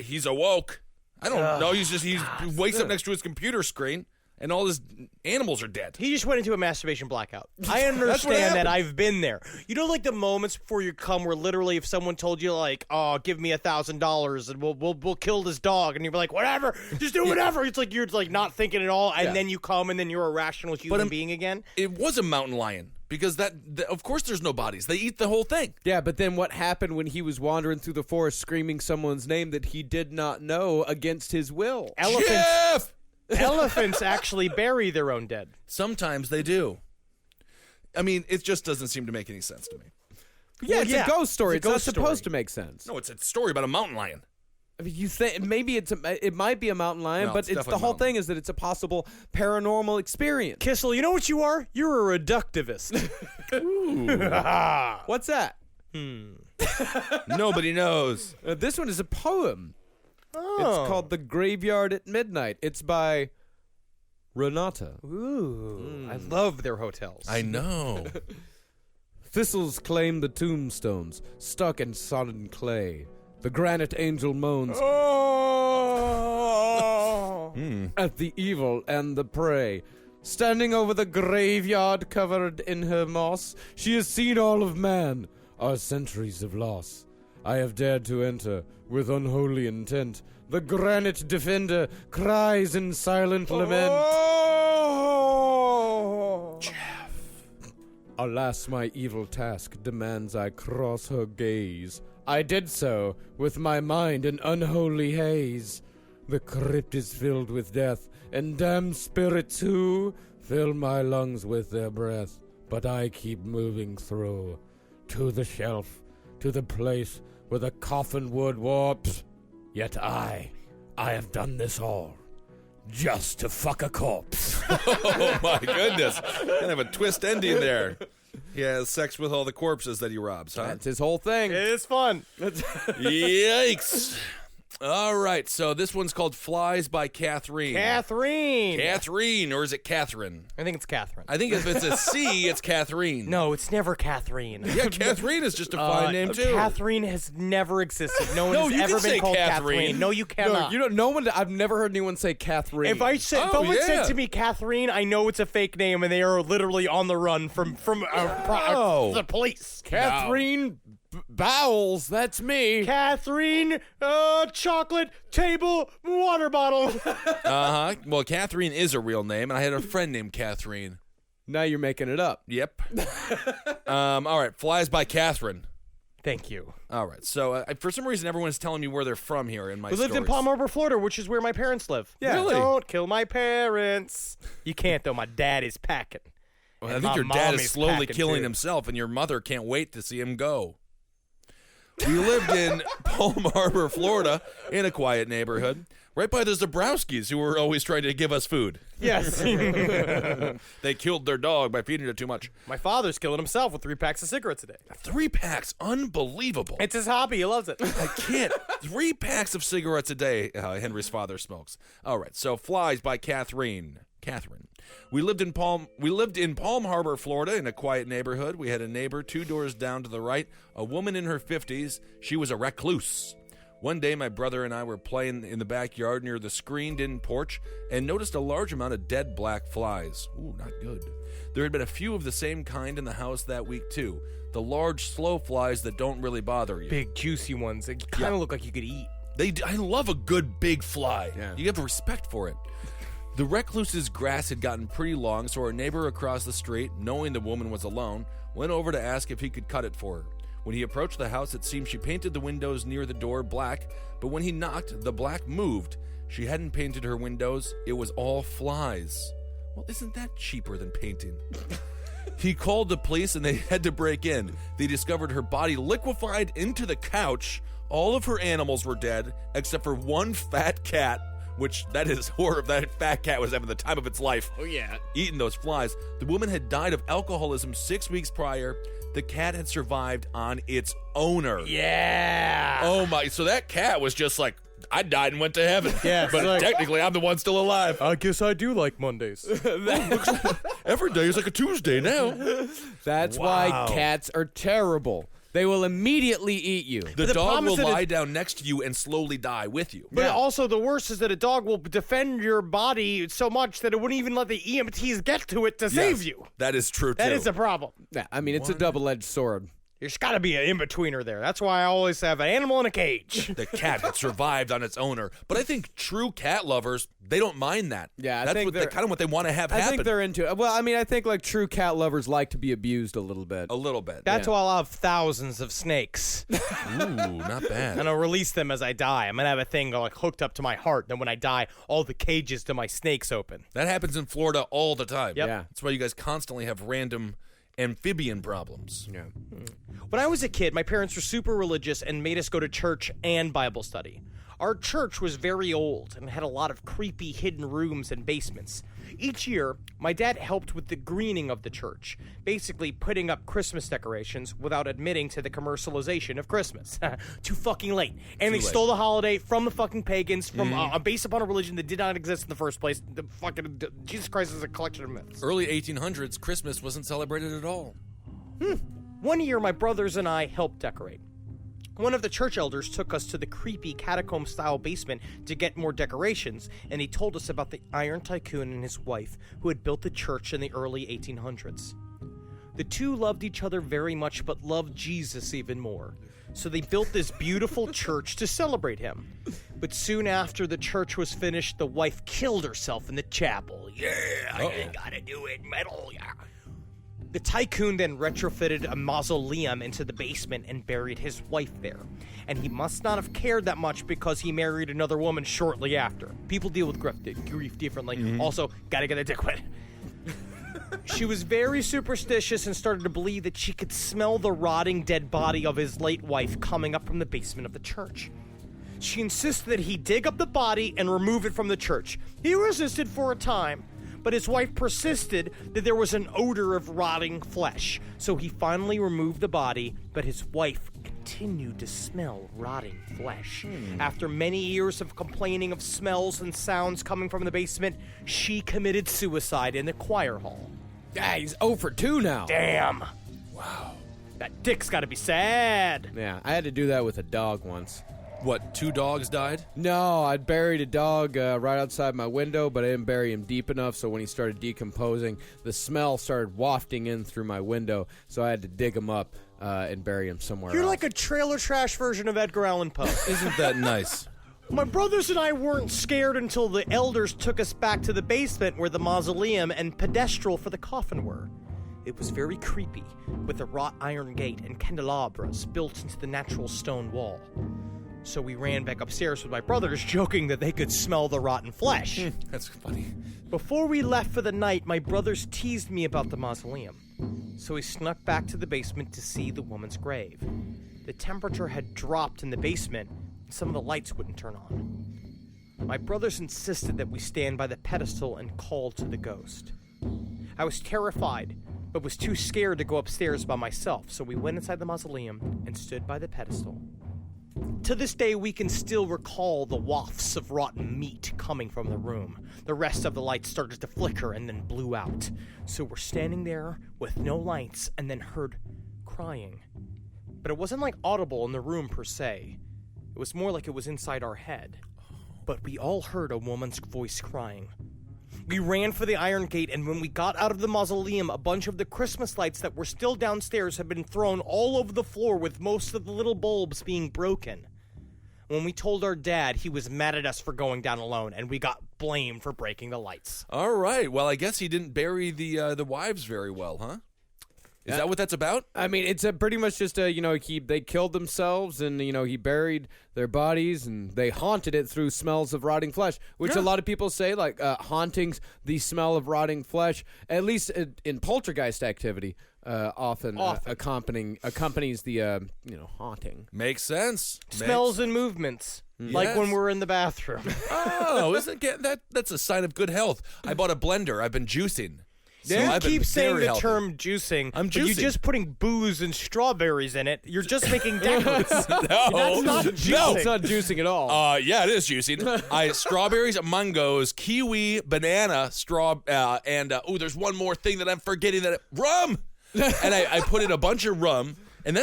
he's awoke. I don't know. He wakes up next to his computer screen, and all his animals are dead. He just went into a masturbation blackout. I what understand happened. that. I've been there. You know, like the moments before you come, where literally, if someone told you, like, "Oh, give me $1,000 and we'll kill this dog," and you're like, "Whatever, just do whatever." It's like you're like not thinking at all, and then you come, and then you're a rational human being again. It was a mountain lion because of course, there's no bodies. They eat the whole thing. Yeah, but then what happened when he was wandering through the forest screaming someone's name that he did not know against his will? Jeff! Elephants actually bury their own dead. Sometimes they do. I mean, it just doesn't seem to make any sense to me. Yeah, Well, it's yeah, a ghost story. it's It's, a not ghost supposed story. to make sense. No, it's a story about a mountain lion. I mean, you think maybe it might be a mountain lion, No, but it's it's the definitely whole mountain. thing is that it's a possible paranormal experience. Kissel, you know what you are? You're a reductivist. What's that? Nobody knows. This one is a poem. Oh. It's called "The Graveyard at Midnight." It's by Renata. Ooh, I love their hotels. I know. Thistles claim the tombstones, stuck in sodden clay. The granite angel moans Oh. at the evil and the prey. Standing over the graveyard covered in her moss, she has seen all of man, our centuries of loss. I have dared to enter with unholy intent. The granite defender cries in silent lament. Alas, my evil task demands I cross her gaze. I did so with my mind in unholy haze. The crypt is filled with death, and damned spirits who fill my lungs with their breath. But I keep moving through, to the shelf, to the place where the coffin wood warps. Yet I have done this all, just to fuck a corpse. Oh my goodness. Kind of a twist ending there. He has sex with all the corpses that he robs, huh? That's his whole thing. It is fun. Yikes. All right, so this one's called Flies by Catherine. Catherine, or is it Catherine? I think it's Catherine. I think if it's a C, it's Catherine. No, it's never Catherine. Yeah, Catherine is just a fine name, too. Catherine has never existed. No one No, has you ever can been say called Catherine. Catherine. No, you cannot. No one. I've never heard anyone say Catherine. If someone yeah. said to me Catherine, I know it's a fake name, and they are literally on the run from the police. Catherine Bowles, that's me. Catherine, chocolate table water bottle. Uh-huh. Well, Catherine is a real name, and I had a friend named Catherine. Now you're making it up. Yep. All right, Flies by Catherine. Thank you. All right, so for some reason, everyone's telling me where they're from here in my We lived in stories. Palm Harbor, Florida, which is where my parents live. Yeah. Really? Don't kill my parents. You can't, though. My dad is packing. Well, I And think my your dad mom is slowly packing, killing too. himself, and your mother can't wait to see him go. We lived in Palm Harbor, Florida, in a quiet neighborhood, right by the Zabrowskis, who were always trying to give us food. Yes. They killed their dog by feeding it too much. My father's killing himself with 3 packs of cigarettes a day. 3 packs, unbelievable. It's his hobby. He loves it. I can't. 3 packs of cigarettes a day, Henry's father smokes. All right, so Flies by Catherine. We lived in Palm Harbor, Florida, in a quiet neighborhood. We had a neighbor 2 doors down to the right, a woman in her 50s. She was a recluse. One day, my brother and I were playing in the backyard near the screened-in porch and noticed a large amount of dead black flies. Ooh, not good. There had been a few of the same kind in the house that week, too. The large, slow flies that don't really bother you. Big, juicy ones. They kind of look like you could eat. I love a good big fly. Yeah. You have respect for it. The recluse's grass had gotten pretty long, so our neighbor across the street, knowing the woman was alone, went over to ask if he could cut it for her. When he approached the house, it seemed she painted the windows near the door black, but when he knocked, the black moved. She hadn't painted her windows. It was all flies. Well, isn't that cheaper than painting? He called the police, and they had to break in. They discovered her body liquefied into the couch. All of her animals were dead, except for one fat cat, which that is horrible. That fat cat was having the time of its life. Oh, yeah. Eating those flies. The woman had died of alcoholism 6 weeks prior. The cat had survived on its owner. Yeah. Oh my! So that cat was just like, I died and went to heaven. Yeah, but like- technically, I'm the one still alive. I guess I do like Mondays. Every day is like a Tuesday now. That's why cats are terrible. They will immediately eat you. The The dog problem will is that lie down next to you and slowly die with you. But also, the worst is that a dog will defend your body so much that it wouldn't even let the EMTs get to it to save you. That is true, too. That is a problem. Yeah, I mean, it's a double-edged sword. There's got to be an in-betweener there. That's why I always have an animal in a cage. The cat had survived on its owner. But I think true cat lovers, they don't mind that. Yeah, I That's think what they're- kind of what they want to have I happen. think they're into it. Well, I mean, I think like true cat lovers like to be abused a little bit. a little bit. That's why I'll have thousands of snakes. Ooh, not bad. And I'll release them as I die. I'm going to have a thing like hooked up to my heart. Then when I die, all the cages to my snakes open. That happens in Florida all the time. Yep. Yeah. That's why you guys constantly have random amphibian problems. Yeah. When I was a kid, my parents were super religious and made us go to church and Bible study. Our church was very old and had a lot of creepy hidden rooms and basements. Each year, my dad helped with the greening of the church, basically putting up Christmas decorations without admitting to the commercialization of Christmas. Too fucking late. And they stole the holiday from the fucking pagans, from based upon a religion that did not exist in the first place. The fucking Jesus Christ is a collection of myths. Early 1800s, Christmas wasn't celebrated at all. One year, my brothers and I helped decorate. One of the church elders took us to the creepy catacomb-style basement to get more decorations, and he told us about the Iron Tycoon and his wife, who had built the church in the early 1800s. The two loved each other very much, but loved Jesus even more. So they built this beautiful church to celebrate him. But soon after the church was finished, the wife killed herself in the chapel. Yeah, I gotta do it, metal, yeah. The tycoon then retrofitted a mausoleum into the basement and buried his wife there. And he must not have cared that much because he married another woman shortly after. People deal with grief differently. Also, gotta get a dick wet. She was very superstitious and started to believe that she could smell the rotting dead body of his late wife coming up from the basement of the church. She insisted that he dig up the body and remove it from the church. He resisted for a time, but his wife persisted that there was an odor of rotting flesh. So he finally removed the body, but his wife continued to smell rotting flesh. After many years of complaining of smells and sounds coming from the basement, she committed suicide in the choir hall. Yeah, he's 0 for 2 now. Damn. Wow. That dick's gotta be sad. Yeah, I had to do that with a dog once. What, 2 dogs died? No, I'd buried a dog right outside my window, but I didn't bury him deep enough, so when he started decomposing, the smell started wafting in through my window, so I had to dig him up and bury him somewhere You're else. like a trailer trash version of Edgar Allan Poe. Isn't that nice? My brothers and I weren't scared until the elders took us back to the basement where the mausoleum and pedestal for the coffin were. It was very creepy, with a wrought iron gate and candelabras built into the natural stone wall. So we ran back upstairs with my brothers, joking that they could smell the rotten flesh. That's funny. Before we left for the night, my brothers teased me about the mausoleum. So we snuck back to the basement to see the woman's grave. The temperature had dropped in the basement, and some of the lights wouldn't turn on. My brothers insisted that we stand by the pedestal and call to the ghost. I was terrified, but was too scared to go upstairs by myself, so we went inside the mausoleum and stood by the pedestal. To this day, we can still recall the wafts of rotten meat coming from the room. The rest of the lights started to flicker and then blew out. So we're standing there with no lights and then heard crying. But it wasn't like audible in the room per se. It was more like it was inside our head. But we all heard a woman's voice crying. We ran for the iron gate, and when we got out of the mausoleum, a bunch of the Christmas lights that were still downstairs had been thrown all over the floor, with most of the little bulbs being broken. When we told our dad, he was mad at us for going down alone, and we got blamed for breaking the lights. All right. Well, I guess he didn't bury the wives very well, huh? Is that what that's about? I mean, it's pretty much just they killed themselves, and he buried their bodies, and they haunted it through smells of rotting flesh, which a lot of people say, like hauntings, the smell of rotting flesh, at least in poltergeist activity, often. Accompanies the haunting. Makes sense. Smells and movements, like when we're in the bathroom. Oh, that's a sign of good health. I bought a blender. I've been juicing. So You I've been keep saying very the healthy. term juicing, I'm but you're juicing. just putting booze and strawberries in it. You're just making decadence. No, That's not juicing. It's not juicing at all. Yeah, it is juicing. Strawberries, mangoes, kiwi, banana, and there's one more thing that I'm forgetting. Rum. And I put in a bunch of rum, and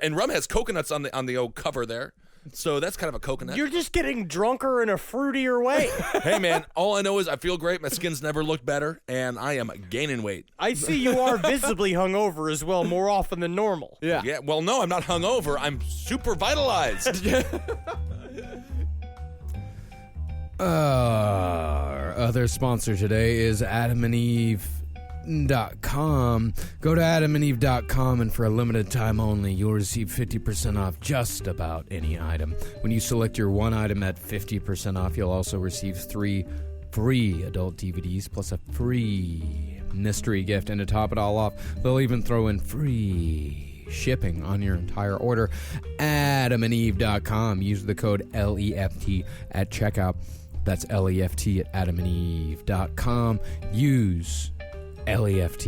and rum has coconuts on the old cover there. So that's kind of a coconut. You're just getting drunker in a fruitier way. Hey, man, all I know is I feel great. My skin's never looked better, and I am gaining weight. I see you are visibly hungover as well, more often than normal. Yeah. Yeah, well, no, I'm not hungover. I'm super vitalized. Our other sponsor today is AdamandEve.com. Go to AdamandEve.com, and for a limited time only, you'll receive 50% off just about any item. When you select your one item at 50% off, you'll also receive 3 free adult DVDs plus a free mystery gift. And to top it all off, they'll even throw in free shipping on your entire order. AdamandEve.com. Use the code LEFT at checkout. That's LEFT at AdamandEve.com. Use LEFT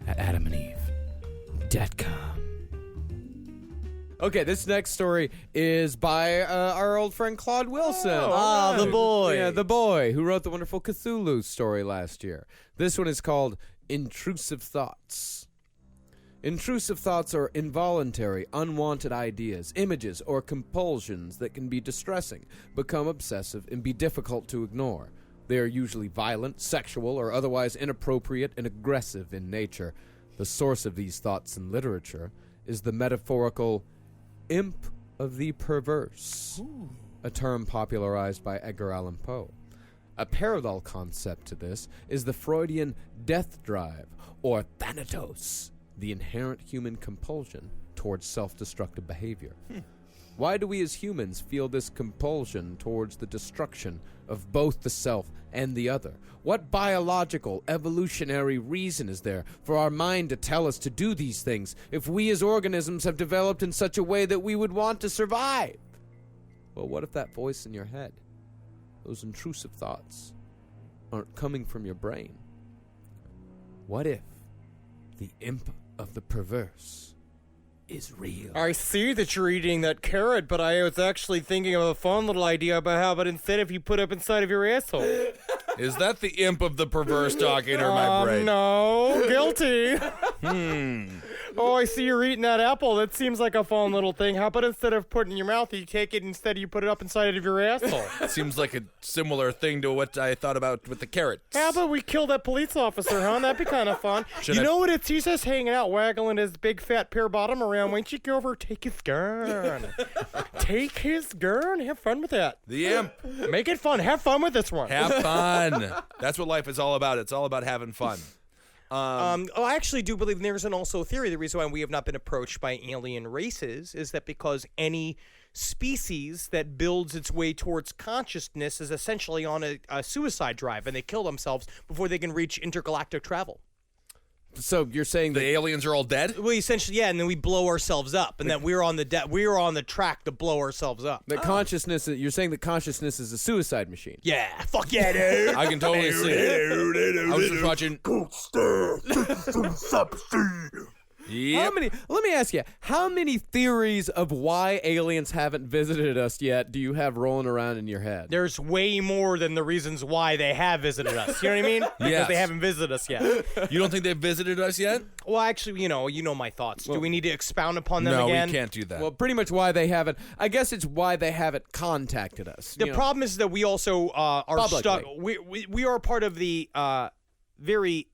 at AdamandEve.com. Okay, this next story is by our old friend Claude Wilson. the boy. Yeah, the boy who wrote the wonderful Cthulhu story last year. This one is called Intrusive Thoughts. Intrusive thoughts are involuntary, unwanted ideas, images, or compulsions that can be distressing, become obsessive, and be difficult to ignore. They are usually violent, sexual, or otherwise inappropriate and aggressive in nature. The source of these thoughts in literature is the metaphorical imp of the perverse, a term popularized by Edgar Allan Poe. A parallel concept to this is the Freudian death drive, or thanatos, the inherent human compulsion towards self-destructive behavior. Why do we as humans feel this compulsion towards the destruction of both the self and the other? What biological, evolutionary reason is there for our mind to tell us to do these things if we as organisms have developed in such a way that we would want to survive? Well, what if that voice in your head, those intrusive thoughts, aren't coming from your brain? What if the imp of the perverse is real? I see that you're eating that carrot, but I was actually thinking of a fun little idea about how about instead if you put up inside of your asshole. Is that the imp of the perverse talking or my brain? No, guilty. Oh, I see you're eating that apple. That seems like a fun little thing. How about instead of putting it in your mouth, you take it instead you put it up inside of your asshole? Seems like a similar thing to what I thought about with the carrots. How about we kill that police officer, huh? That'd be kind of fun. You know what? It's he's just hanging out, waggling his big fat pear bottom around. Why don't you go over and take his gun? Take his gun. Have fun with that. The imp. Make it fun. Have fun with this one. Have fun. That's what life is all about. It's all about having fun. I actually do believe there's also a theory. The reason why we have not been approached by alien races is that because any species that builds its way towards consciousness is essentially on a suicide drive, and they kill themselves before they can reach intergalactic travel. So you're saying The that aliens are all dead? Well, essentially, yeah, and then we blow ourselves up, and that we're on the track to blow ourselves up. consciousness, you're saying that consciousness is a suicide machine. Yeah, fuck yeah, dude. I can totally see it. I was just watching. Yep. Let me ask you, how many theories of why aliens haven't visited us yet do you have rolling around in your head? There's way more than the reasons why they have visited us. You know what I mean? Because Yes. they haven't visited us yet. You don't think they've visited us yet? Well, actually, you know my thoughts. Do we need to expound upon them No, again? we can't do that. Well, pretty much why they haven't. I guess it's why they haven't contacted us. The problem is that we also are Publicly. stuck. We are part of the very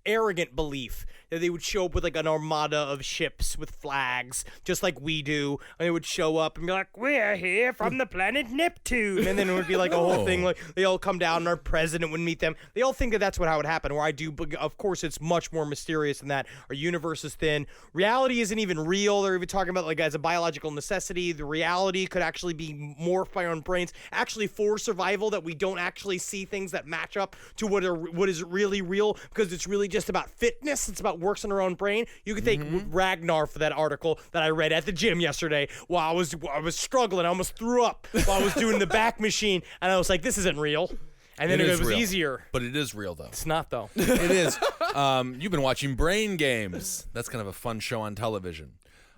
arrogant belief that they would show up with like an armada of ships with flags, just like we do, and they would show up and be like, "We're here from the planet Neptune," and then it would be like a whole thing. Like they all come down, and our president would meet them. They all think that that's how it would happen. Where I do, of course, it's much more mysterious than that. Our universe is thin. Reality isn't even real. They're even talking about like as a biological necessity. The reality could actually be morphed by our own brains, actually for survival. That we don't actually see things that match up to what is really real, because it's really just about fitness. It's about works in our own brain. You could take Ragnar for that article that I read at the gym yesterday while I was struggling. I almost threw up while I was doing the back machine, and I was like, this isn't real. And then it is was real. easier. But it is real, though. It's not, though. It is. You've been watching Brain Games. That's kind of a fun show on television.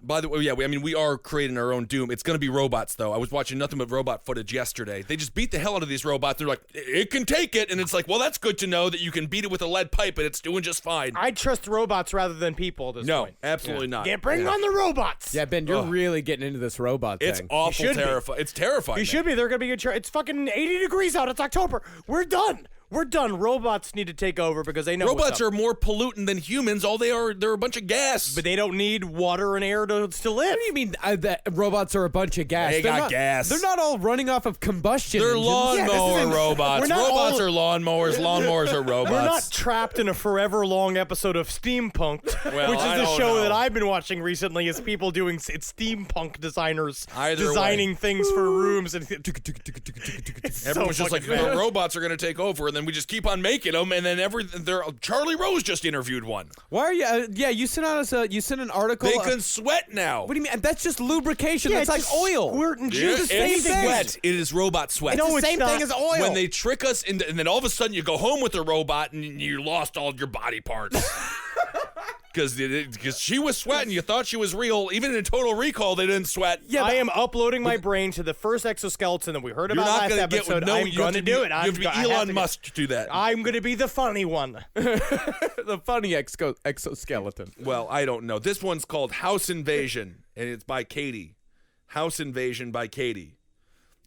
By the way, yeah, we are creating our own doom. It's going to be robots, though. I was watching nothing but robot footage yesterday. They just beat the hell out of these robots. They're like, it can take it. And it's like, well, that's good to know that you can beat it with a lead pipe and it's doing just fine. I'd trust robots rather than people at this No, point. absolutely not. Yeah, bring on the robots. Yeah, Ben, you're really getting into this robot thing. It's awful should be. terrifying. It's terrifying. You should be. They're going to be it's fucking 80 degrees out. It's October. We're done. We're done. Robots need to take over because they know Robots what's up. are more pollutant than humans. All they're a bunch of gas. But they don't need water and air to live. What do you mean that robots are a bunch of gas? They They're got not, gas. They're not all running off of combustion They're engines. lawnmower robots. we're not Robots all- are lawnmowers. Lawnmowers are robots. We're not trapped in a forever long episode of Steampunked, Well, which is I the don't show know. that I've been watching recently. Is people doing it's steampunk designers Either designing way. things for rooms and Everyone's just like, fucking bad. the robots are going to take over, and then we just keep on making them, and then Charlie Rose just interviewed one. Why are you? Yeah, you sent out you sent an article. They can sweat now. What do you mean? That's just lubrication. Yeah, That's like just oil. squirting Yeah, juice. it's same thing. sweat. It is robot sweat. No, the it's same not. thing as oil. When they trick us, and then all of a sudden you go home with a robot, and you lost all your body parts. Because she was sweating. You thought she was real. Even in Total Recall, they didn't sweat. Yeah, I am uploading my brain to the first exoskeleton that we heard You're about not last going to episode. get I'm you going have to to do be- it. You have to be Elon Musk to do that. I'm going to be the funny one. the funny exoskeleton. Well, I don't know. This one's called House Invasion, and it's by Katie. House Invasion by Katie.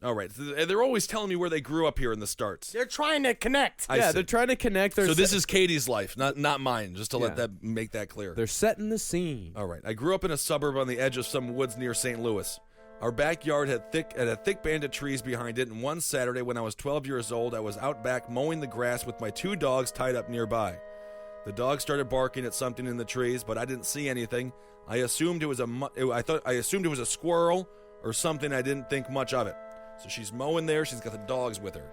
All right. They're always telling me where they grew up here in the starts. They're trying to connect. Yeah, see. they're trying to connect. So this is Katie's life, not mine, just to Yeah. make that clear. They're setting the scene. All right. I grew up in a suburb on the edge of some woods near St. Louis. Our backyard had a thick band of trees behind it, and one Saturday when I was 12 years old, I was out back mowing the grass with my 2 dogs tied up nearby. The dogs started barking at something in the trees, but I didn't see anything. I assumed it was a squirrel or something. I didn't think much of it. So she's mowing there. She's got the dogs with her.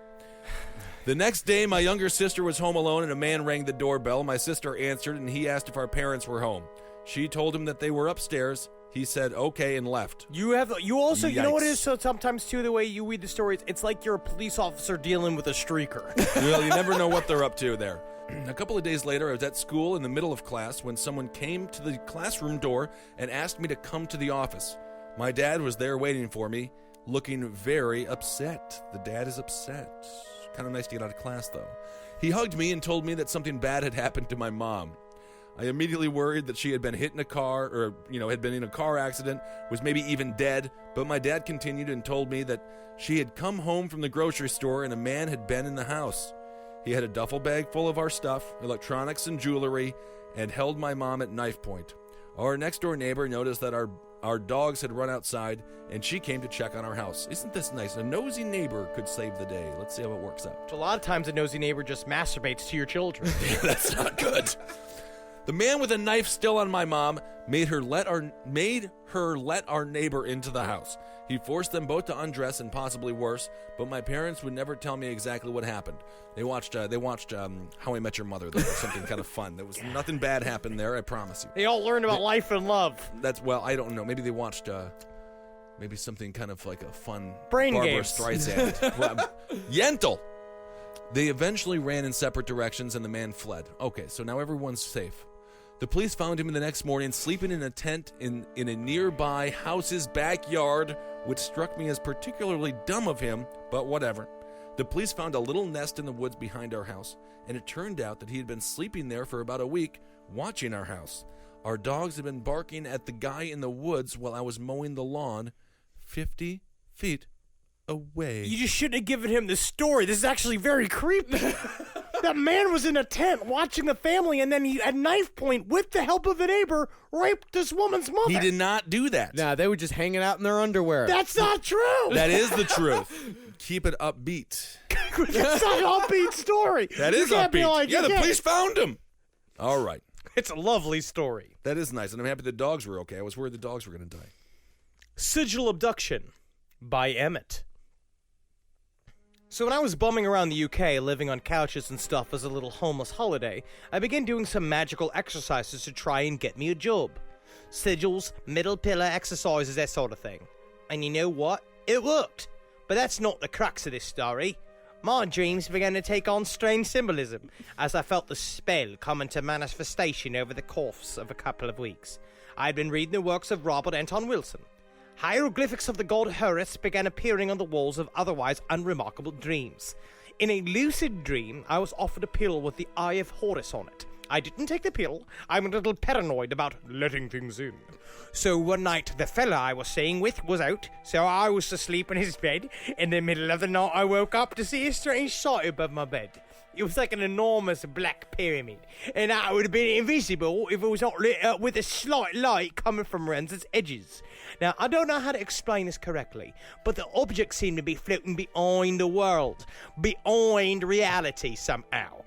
The next day, my younger sister was home alone, and a man rang the doorbell. My sister answered, and he asked if our parents were home. She told him that they were upstairs. He said okay and left. You also, you know what it Yikes. is? So sometimes, too, the way you read the stories, it's like you're a police officer dealing with a streaker. Well, you never know what they're up to there. A couple of days later, I was at school in the middle of class when someone came to the classroom door and asked me to come to the office. My dad was there waiting for me, looking very upset. The dad is upset. Kind of nice to get out of class, though. He hugged me and told me that something bad had happened to my mom. I immediately worried that she had been hit in a car or, had been in a car accident, was maybe even dead, but my dad continued and told me that she had come home from the grocery store and a man had been in the house. He had a duffel bag full of our stuff, electronics and jewelry, and held my mom at knife point. Our next-door neighbor noticed that our dogs had run outside, and she came to check on our house. Isn't this nice? A nosy neighbor could save the day. Let's see how it works out. A lot of times a nosy neighbor just masturbates to your children. That's not good. The man with a knife still on my mom made her let our neighbor into the house. He forced them both to undress and possibly worse, but my parents would never tell me exactly what happened. They watched How I Met Your Mother. There was something kind of fun. There was nothing bad happened there, I promise you. They all learned about life and love. I don't know. Maybe they watched maybe something kind of like a fun Brain Barbara games. Streisand. Yentl. They eventually ran in separate directions and the man fled. Okay, so now everyone's safe. The police found him the next morning sleeping in a tent in a nearby house's backyard, which struck me as particularly dumb of him, but whatever. The police found a little nest in the woods behind our house, and it turned out that he had been sleeping there for about a week, watching our house. Our dogs had been barking at the guy in the woods while I was mowing the lawn 50 feet away. You just shouldn't have given him this story. This is actually very creepy. That man was in a tent watching the family, and then he, at knife point, with the help of a neighbor, raped this woman's mother. He did not do that. Nah, they were just hanging out in their underwear. That's not true. That is the truth. Keep it upbeat. That's not an upbeat story. That is You can't be upbeat. like, Yeah, you the can't- police found him. All right. It's a lovely story. That is nice, and I'm happy the dogs were okay. I was worried the dogs were going to die. Sigil Abduction by Emmett. So when I was bumming around the UK, living on couches and stuff as a little homeless holiday, I began doing some magical exercises to try and get me a job. Sigils, middle pillar exercises, that sort of thing. And you know what? It worked. But that's not the crux of this story. My dreams began to take on strange symbolism as I felt the spell come into manifestation over the course of a couple of weeks. I had been reading the works of Robert Anton Wilson. Hieroglyphics of the god Horus began appearing on the walls of otherwise unremarkable dreams. In a lucid dream, I was offered a pill with the Eye of Horus on it. I didn't take the pill. I'm a little paranoid about letting things in. So one night, the fella I was staying with was out, so I was asleep in his bed. In the middle of the night, I woke up to see a strange sight above my bed. It was like an enormous black pyramid, and I would have been invisible if it was not lit up with a slight light coming from around its edges. Now, I don't know how to explain this correctly, but the object seemed to be floating behind the world, behind reality somehow.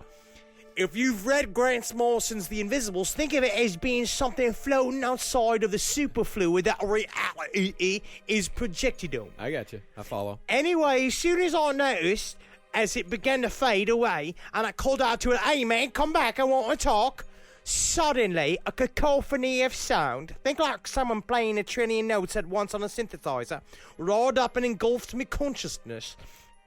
If you've read Grant Morrison's The Invisibles, think of it as being something floating outside of the superfluid that reality is projected on. I got you. I follow. Anyway, as soon as I noticed, as it began to fade away, and I called out to it, "Hey man, come back, I want to talk." Suddenly, a cacophony of sound, think like someone playing a trillion notes at once on a synthesizer, roared up and engulfed my consciousness.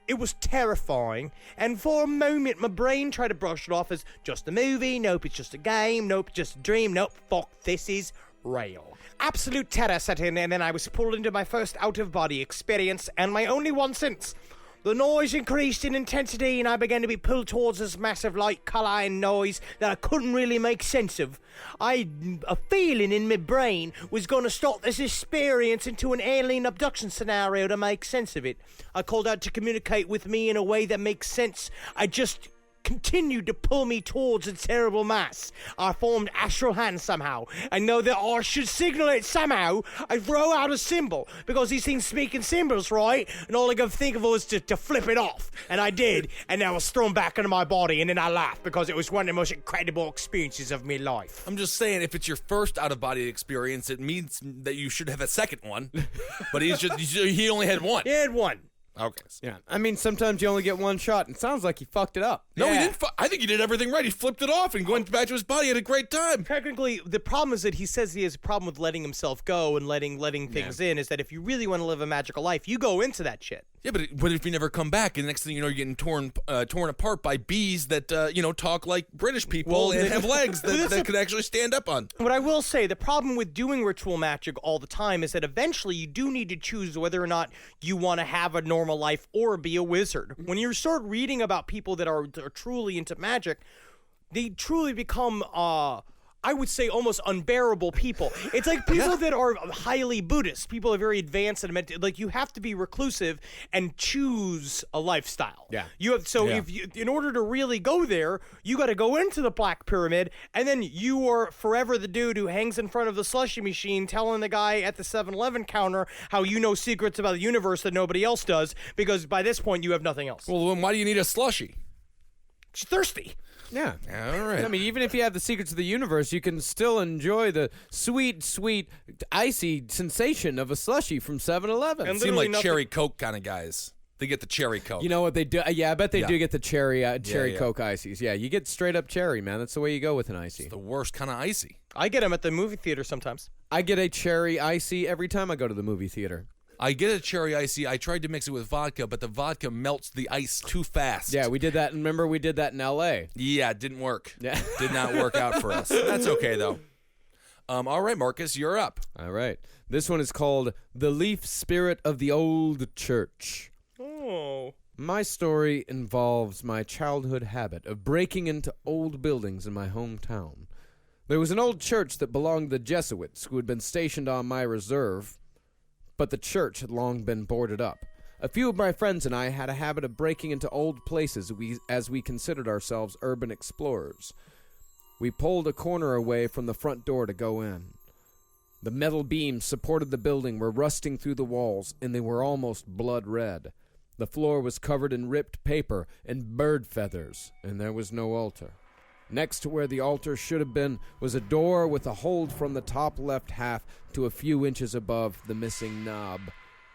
It was terrifying, and for a moment my brain tried to brush it off as just a movie, nope, it's just a game, nope, just a dream, nope, fuck, this is real. Absolute terror set in, and then I was pulled into my first out-of-body experience, and my only one since. The noise increased in intensity, and I began to be pulled towards this massive light, colour, and noise that I couldn't really make sense of. A feeling in my brain was going to stop this experience into an alien abduction scenario to make sense of it. I called out to communicate with me in a way that makes sense. I just continued to pull me towards a terrible mass. I formed astral hands somehow, and know that I should signal it somehow. I throw out a symbol, because these things speak in symbols, right? And all I could think of was to flip it off. And I did, and I was thrown back into my body, and then I laughed, because it was one of the most incredible experiences of my life. I'm just saying, if it's your first out-of-body experience, it means that you should have a second one. But he only had one. He had one. Okay. Yeah, I mean, sometimes you only get one shot, and it sounds like he fucked it up. No, he Yeah. didn't. I think he did everything right. He flipped it off and went back to his body. He had a great time. Technically, the problem is that he says he has a problem with letting himself go and letting things in, is that if you really want to live a magical life, you go into that shit. Yeah, but if you never come back, and the next thing you know, you're getting torn apart by bees that talk like British people and have legs that could actually stand up on. What I will say, the problem with doing ritual magic all the time is that eventually you do need to choose whether or not you want to have a normal life or be a wizard. When you start reading about people that are truly into magic, they truly become I would say almost unbearable people. It's like people that are highly Buddhist. People are very advanced and like you have to be reclusive and choose a lifestyle. Yeah. If you, in order to really go there, you got to go into the Black Pyramid, and then you are forever the dude who hangs in front of the slushy machine telling the guy at the 7-Eleven counter how you know secrets about the universe that nobody else does, because by this point you have nothing else. Well, then why do you need a slushie? She's thirsty. Yeah. All right. I mean, even if you have the secrets of the universe, you can still enjoy the sweet, sweet, icy sensation of a slushie from 7-Eleven. And Seem literally like nothing- cherry Coke kind of guys. They get the cherry Coke. You know what they do? Yeah, I bet they do get the cherry Yeah. Coke ices. Yeah, you get straight up cherry, man. That's the way you go with an icy. the worst kind of icy. I get them at the movie theater sometimes. I get a cherry icy every time I go to the movie theater. I get a cherry icy. I tried to mix it with vodka, but the vodka melts the ice too fast. Yeah, we did that. Remember, we did that in L.A. Yeah, it didn't work. Yeah. Did not work out for us. That's okay, though. All right, Marcus, you're up. All right. This one is called The Leaf Spirit of the Old Church. Oh. My story involves my childhood habit of breaking into old buildings in my hometown. There was an old church that belonged to the Jesuits who had been stationed on my reserve, but the church had long been boarded up. A few of my friends and I had a habit of breaking into old places as we considered ourselves urban explorers. We pulled a corner away from the front door to go in. The metal beams supported the building were rusting through the walls, and they were almost blood red. The floor was covered in ripped paper and bird feathers, and there was no altar. Next to where the altar should have been was a door with a hold from the top left half to a few inches above the missing knob.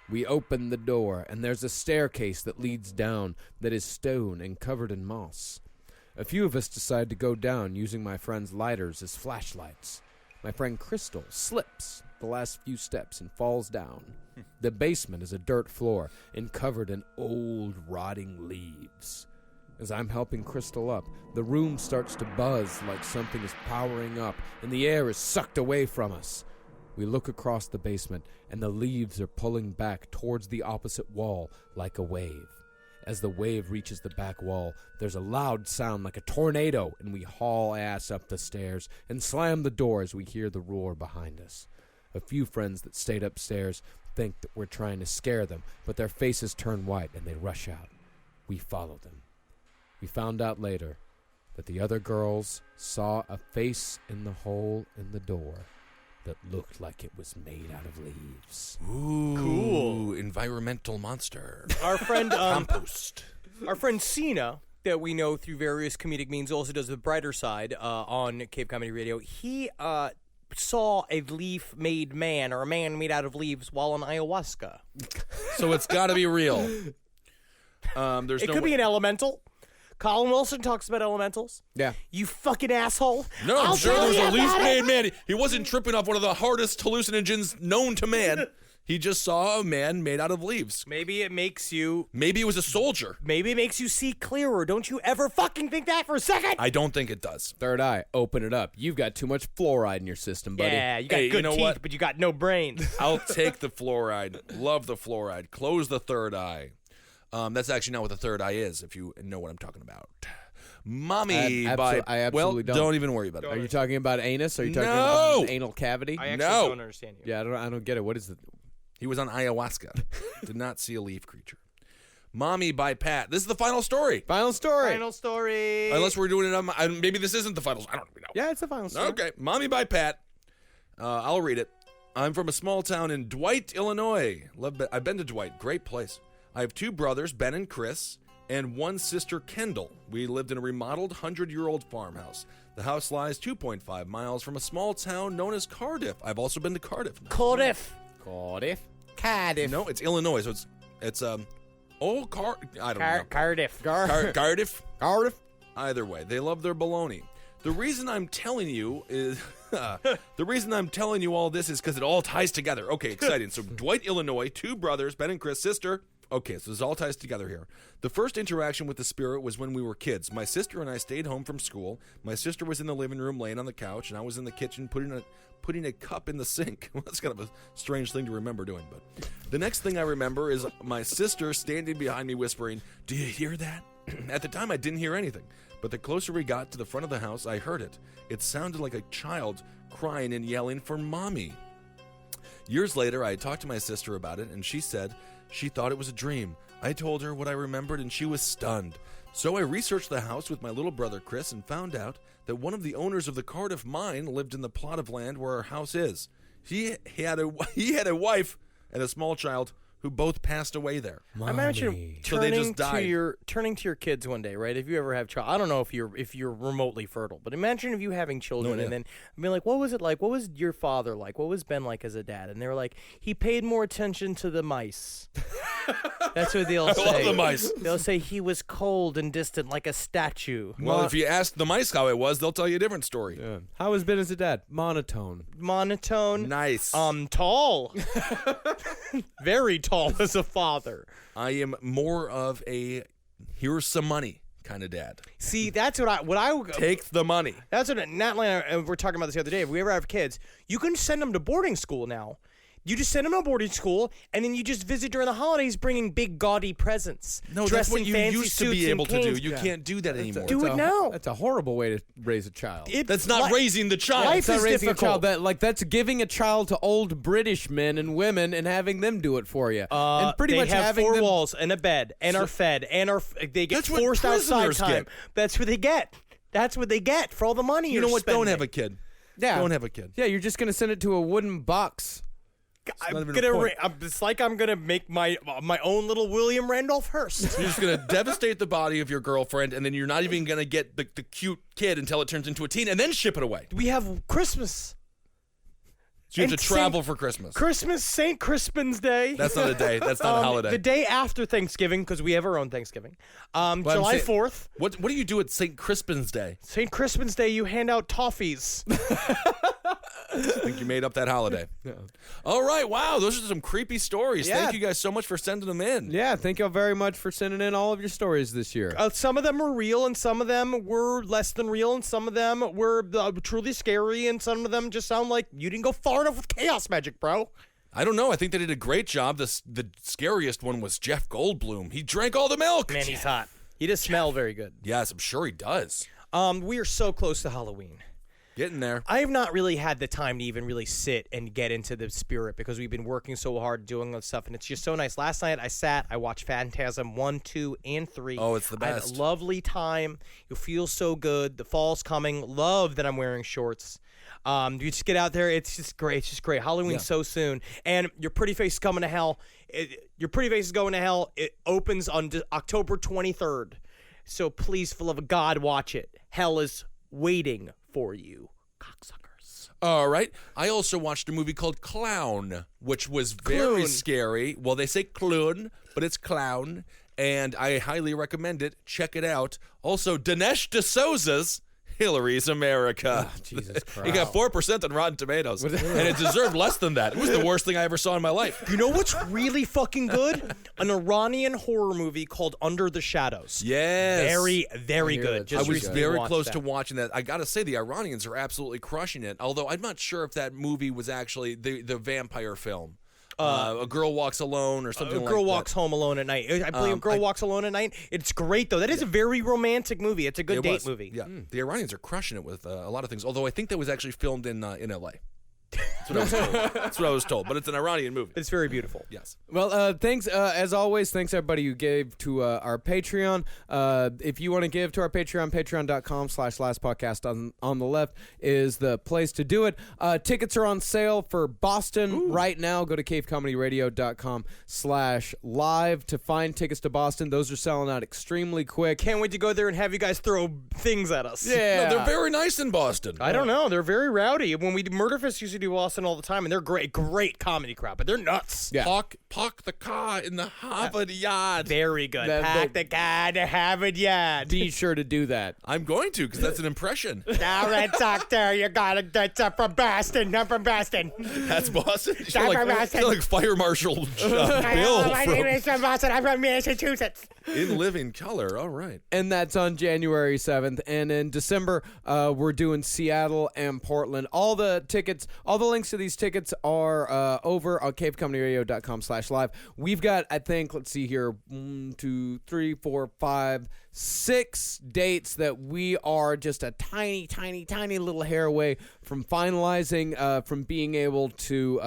We opened the door, and there's a staircase that leads down that is stone and covered in moss. A few of us decide to go down using my friend's lighters as flashlights. My friend Crystal slips the last few steps and falls down. The basement is a dirt floor and covered in old, rotting leaves. As I'm helping Crystal up, the room starts to buzz like something is powering up, and the air is sucked away from us. We look across the basement, and the leaves are pulling back towards the opposite wall like a wave. As the wave reaches the back wall, there's a loud sound like a tornado, and we haul ass up the stairs and slam the door as we hear the roar behind us. A few friends that stayed upstairs think that we're trying to scare them, but their faces turn white and they rush out. We follow them. We found out later that the other girls saw a face in the hole in the door that looked like it was made out of leaves. Ooh, Cool. Environmental monster. Our friend Compost. Our friend Cena, that we know through various comedic means, also does the brighter side on Cape Comedy Radio. He saw a leaf-made man, or a man made out of leaves, while on ayahuasca. So it's got to be real. It could be an elemental. Colin Wilson talks about elementals. Yeah. You fucking asshole. No, I'm I'll sure tell there was you a about leaf-made it. man. He wasn't tripping off one of the hardest hallucinogens known to man. He just saw a man made out of leaves. Maybe it makes you. Maybe it was a soldier. Maybe it makes you see clearer. Don't you ever fucking think that for a second? I don't think it does. Third eye, open it up. You've got too much fluoride in your system, buddy. Yeah, you got Hey, good you know teeth, what? but you got no brains. I'll take the fluoride. Love the fluoride. Close the third eye. That's actually not what the third eye is, if you know what I'm talking about. Mommy, I absolutely don't. don't even worry about Are it. you talking about anus? Are you talking No! about anal cavity? I actually No. don't understand you. Yeah, I don't get it. What is it? He was on ayahuasca. Did not see a leaf creature. Mommy by Pat. This is the final story. Final story. Final story. Unless we're doing it on maybe this isn't the final. I don't even know. Yeah, it's the final story. Okay, Mommy by Pat. I'll read it. I'm from a small town in Dwight, Illinois. I've been to Dwight. Great place. I have 2 brothers, Ben and Chris, and 1 sister, Kendall. We lived in a remodeled 100-year-old farmhouse. The house lies 2.5 miles from a small town known as Cardiff. I've also been to Cardiff. Cardiff. Cardiff. No, it's Illinois, so it's I don't know. Cardiff. Cardiff. Cardiff. Either way, they love their baloney. The reason I'm telling you is all this is because it all ties together. Okay, exciting. So Dwight, Illinois, 2 brothers, Ben and Chris, sister. Okay, so this all ties together here. The first interaction with the spirit was when we were kids. My sister and I stayed home from school. My sister was in the living room laying on the couch, and I was in the kitchen putting a cup in the sink. Well, that's kind of a strange thing to remember doing, but the next thing I remember is my sister standing behind me whispering, "Do you hear that?" At the time, I didn't hear anything, but the closer we got to the front of the house, I heard it. It sounded like a child crying and yelling for mommy. Years later, I talked to my sister about it, and she said she thought it was a dream. I told her what I remembered, and she was stunned. So I researched the house with my little brother Chris and found out that one of the owners of the Cardiff mine lived in the plot of land where our house is. He had a wife and a small child who both passed away there. I imagine So they just turning to your kids one day, right? If you ever have child, I don't know if you're remotely fertile, but imagine if you having children and then being like, what was it like? What was your father like? What was Ben like as a dad? And they were like, he paid more attention to the mice. That's what they'll say. I love the mice. They'll say he was cold and distant like a statue. Well, if you ask the mice how it was, they'll tell you a different story. Yeah. How has Ben as a dad? Monotone. Nice. Tall. Very tall as a father. I am more of a here's some money kind of dad. See, that's what I Take the money. That's what Natalie and I were talking about this the other day. If we ever have kids, you can send them to boarding school now. You just send them to boarding school, and then you just visit during the holidays, bringing big gaudy presents. No, that's what you used to be able to do. You can't do that anymore. Do it now. That's a horrible way to raise a child. That's not raising the child. Life It's not is raising difficult. a child. That's giving a child to old British men and women and having them do it for you. And pretty they much have having 4 them, walls and a bed and are fed and they get That's what forced outside prisoners time. get. That's what they get. That's what they get for all the money. You know what? Spending. Don't have a kid. Yeah. Don't have a kid. Yeah, you're just gonna send it to a wooden box. It's like I'm gonna make my own little William Randolph Hearst. You're just going to devastate the body of your girlfriend, and then you're not even going to get the cute kid until it turns into a teen, and then ship it away. We have Christmas. So you have And to travel for Christmas. St. Crispin's Day. That's not a day. That's not a holiday. The day after Thanksgiving, because we have our own Thanksgiving. July 4th. What do you do at St. Crispin's Day? St. Crispin's Day, you hand out toffees. I think you made up that holiday. Yeah. All right. Wow. Those are some creepy stories. Yeah. Thank you guys so much for sending them in. Yeah, thank you all very much for sending in all of your stories this year. Some of them were real, and some of them were less than real, and some of them were truly scary, and some of them just sound like you didn't go far enough with chaos magic, bro. I don't know. I think they did a great job. The scariest one was Jeff Goldblum. He drank all the milk. Man, he's hot. He does smell very good. Yes, I'm sure he does. We are so close to Halloween. Getting there. I have not really had the time to even really sit and get into the spirit because we've been working so hard doing this stuff, and it's just so nice. Last night I watched Phantasm 1, 2, and 3. Oh, it's the I had best. a lovely time. You feel so good. The fall's coming. Love that I'm wearing shorts. You just get out there. It's just great. It's just great. Halloween's so soon, and Your Pretty Face is coming to hell. Your Pretty Face is going to hell. It opens on October 23rd. So please, for the love of God, watch it. Hell is waiting for you, cocksuckers. All right. I also watched a movie called Clown, which was very Clown. scary. Well, they say clown, but it's clown, and I highly recommend it. Check it out. Also, Dinesh D'Souza's Hillary's America. Oh, Jesus Christ. It got 4% on Rotten Tomatoes, and it deserved less than that. It was the worst thing I ever saw in my life. You know what's really fucking good? An Iranian horror movie called Under the Shadows. Yes. Very, very I hear good. it. Just I was recently very watched close that. to watching that. I got to say, the Iranians are absolutely crushing it, although I'm not sure if that movie was actually the vampire film. A Girl Walks Alone or something like that. A Girl Walks Home Alone at Night. I believe Girl Walks Alone at Night. It's great, though. That is a very romantic movie. It's a good It date was. movie. Yeah, the Iranians are crushing it with a lot of things. Although I think that was actually filmed in L.A. That's what I was told. That's what I was told. But it's an Iranian movie. It's very beautiful. Yes. Well, thanks, as always, thanks everybody who gave to our Patreon. If you want to give to our Patreon, patreon.com/lastpodcast on the left is the place to do it. Tickets are on sale for Boston right now. Go to cavecomedyradio.com/live to find tickets to Boston. Those are selling out extremely quick. Can't wait to go there and have you guys throw things at us. Yeah. No, they're very nice in Boston. I don't know. They're very rowdy. When we do Murderfest, used to do Boston all the time, and they're great comedy crowd, but they're nuts. Yeah. Park the car in the Harvard yard. Very good. That- Pack the guy to Harvard Yard. Be sure to do that. I'm going to, because that's an impression. All right, doctor, you gotta get up from Boston. I'm from Boston. That's Boston? You I'm sound from like, Boston. Fire Marshal Bill My name is from Boston. I'm from Massachusetts. In Living Color. All right. And that's on January 7th. And in December, we're doing Seattle and Portland. All the links to these tickets are over on cavecomedyradio.com/live. We've got, I think, let's see here, 1, 2, 3, 4, 5, 6 dates that we are just a tiny little hair away from finalizing, from being able to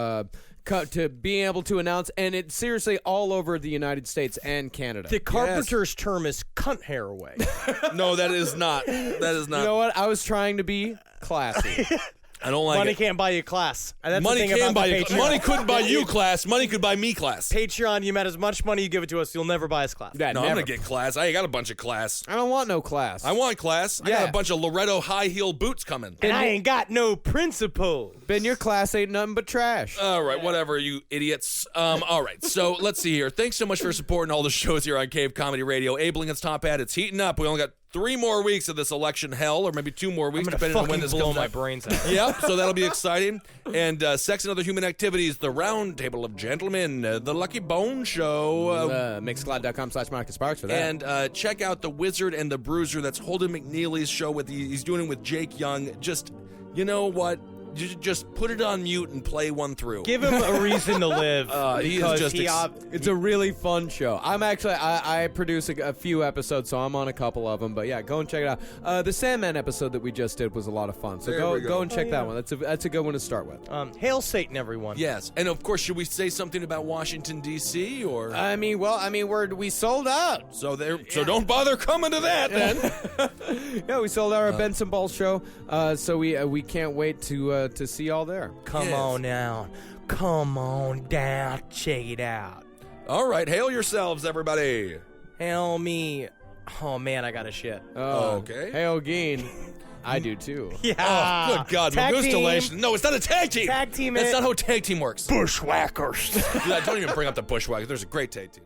announce, and it's seriously all over the United States and Canada. The carpenter's term is cunt hair away. No, that is not. That is not. You know what? I was trying to be classy. I don't like Money it. can't buy you class. And that's Money the thing can about buy the you. Patreon. Money couldn't buy you class. Money could buy me class. Patreon, you met as much money you give it to us, you'll never buy us class. Yeah, No, I'm never. gonna get class. I got a bunch of class. I don't want no class. I want class. I Yeah. got a bunch of Loretto high heel boots coming. And I ain't got no principles. Ben, your class ain't nothing but trash. All right, whatever, you idiots. All right, so let's see here. Thanks so much for supporting all the shows here on Cave Comedy Radio. Ablington's Top Hat, it's heating up. We only got 3 more weeks of this election hell, or maybe 2 more weeks, I'm gonna depending on when fucking this blow comes my out. brains out. Yep, so that'll be exciting. And Sex and Other Human Activities, The Round Table of Gentlemen, The Lucky Bone Show. Mixcloud.com/Marcus Sparks for that. And check out The Wizard and the Bruiser. That's Holden McNeely's show. He's doing it with Jake Young. Just, you know what? Just put it on mute and play one through. Give him a reason to live. He is because just it's a really fun show. I'm actually, I produce a few episodes, so I'm on a couple of them. But yeah, go and check it out. The Sandman episode that we just did was a lot of fun. So There we go. go and check that one. That's a good one to start with. Hail Satan, everyone. Yes, and of course, should we say something about Washington D.C. or? We sold out. So don't bother coming to that then. Yeah, we sold out our Benson Ball show. So we can't wait to see y'all there. Come on down. Come on down. Check it out. All right, hail yourselves, everybody. Hail me. Oh, man, I got a shit. Okay. Hey, Ogeen. I do too. Yeah. Oh, good God, Tag Medusae. team. No, it's not a tag team. Tag team That's it. not how tag team works. Bushwhackers. Dude, don't even bring up the Bushwhackers. There's a great tag team.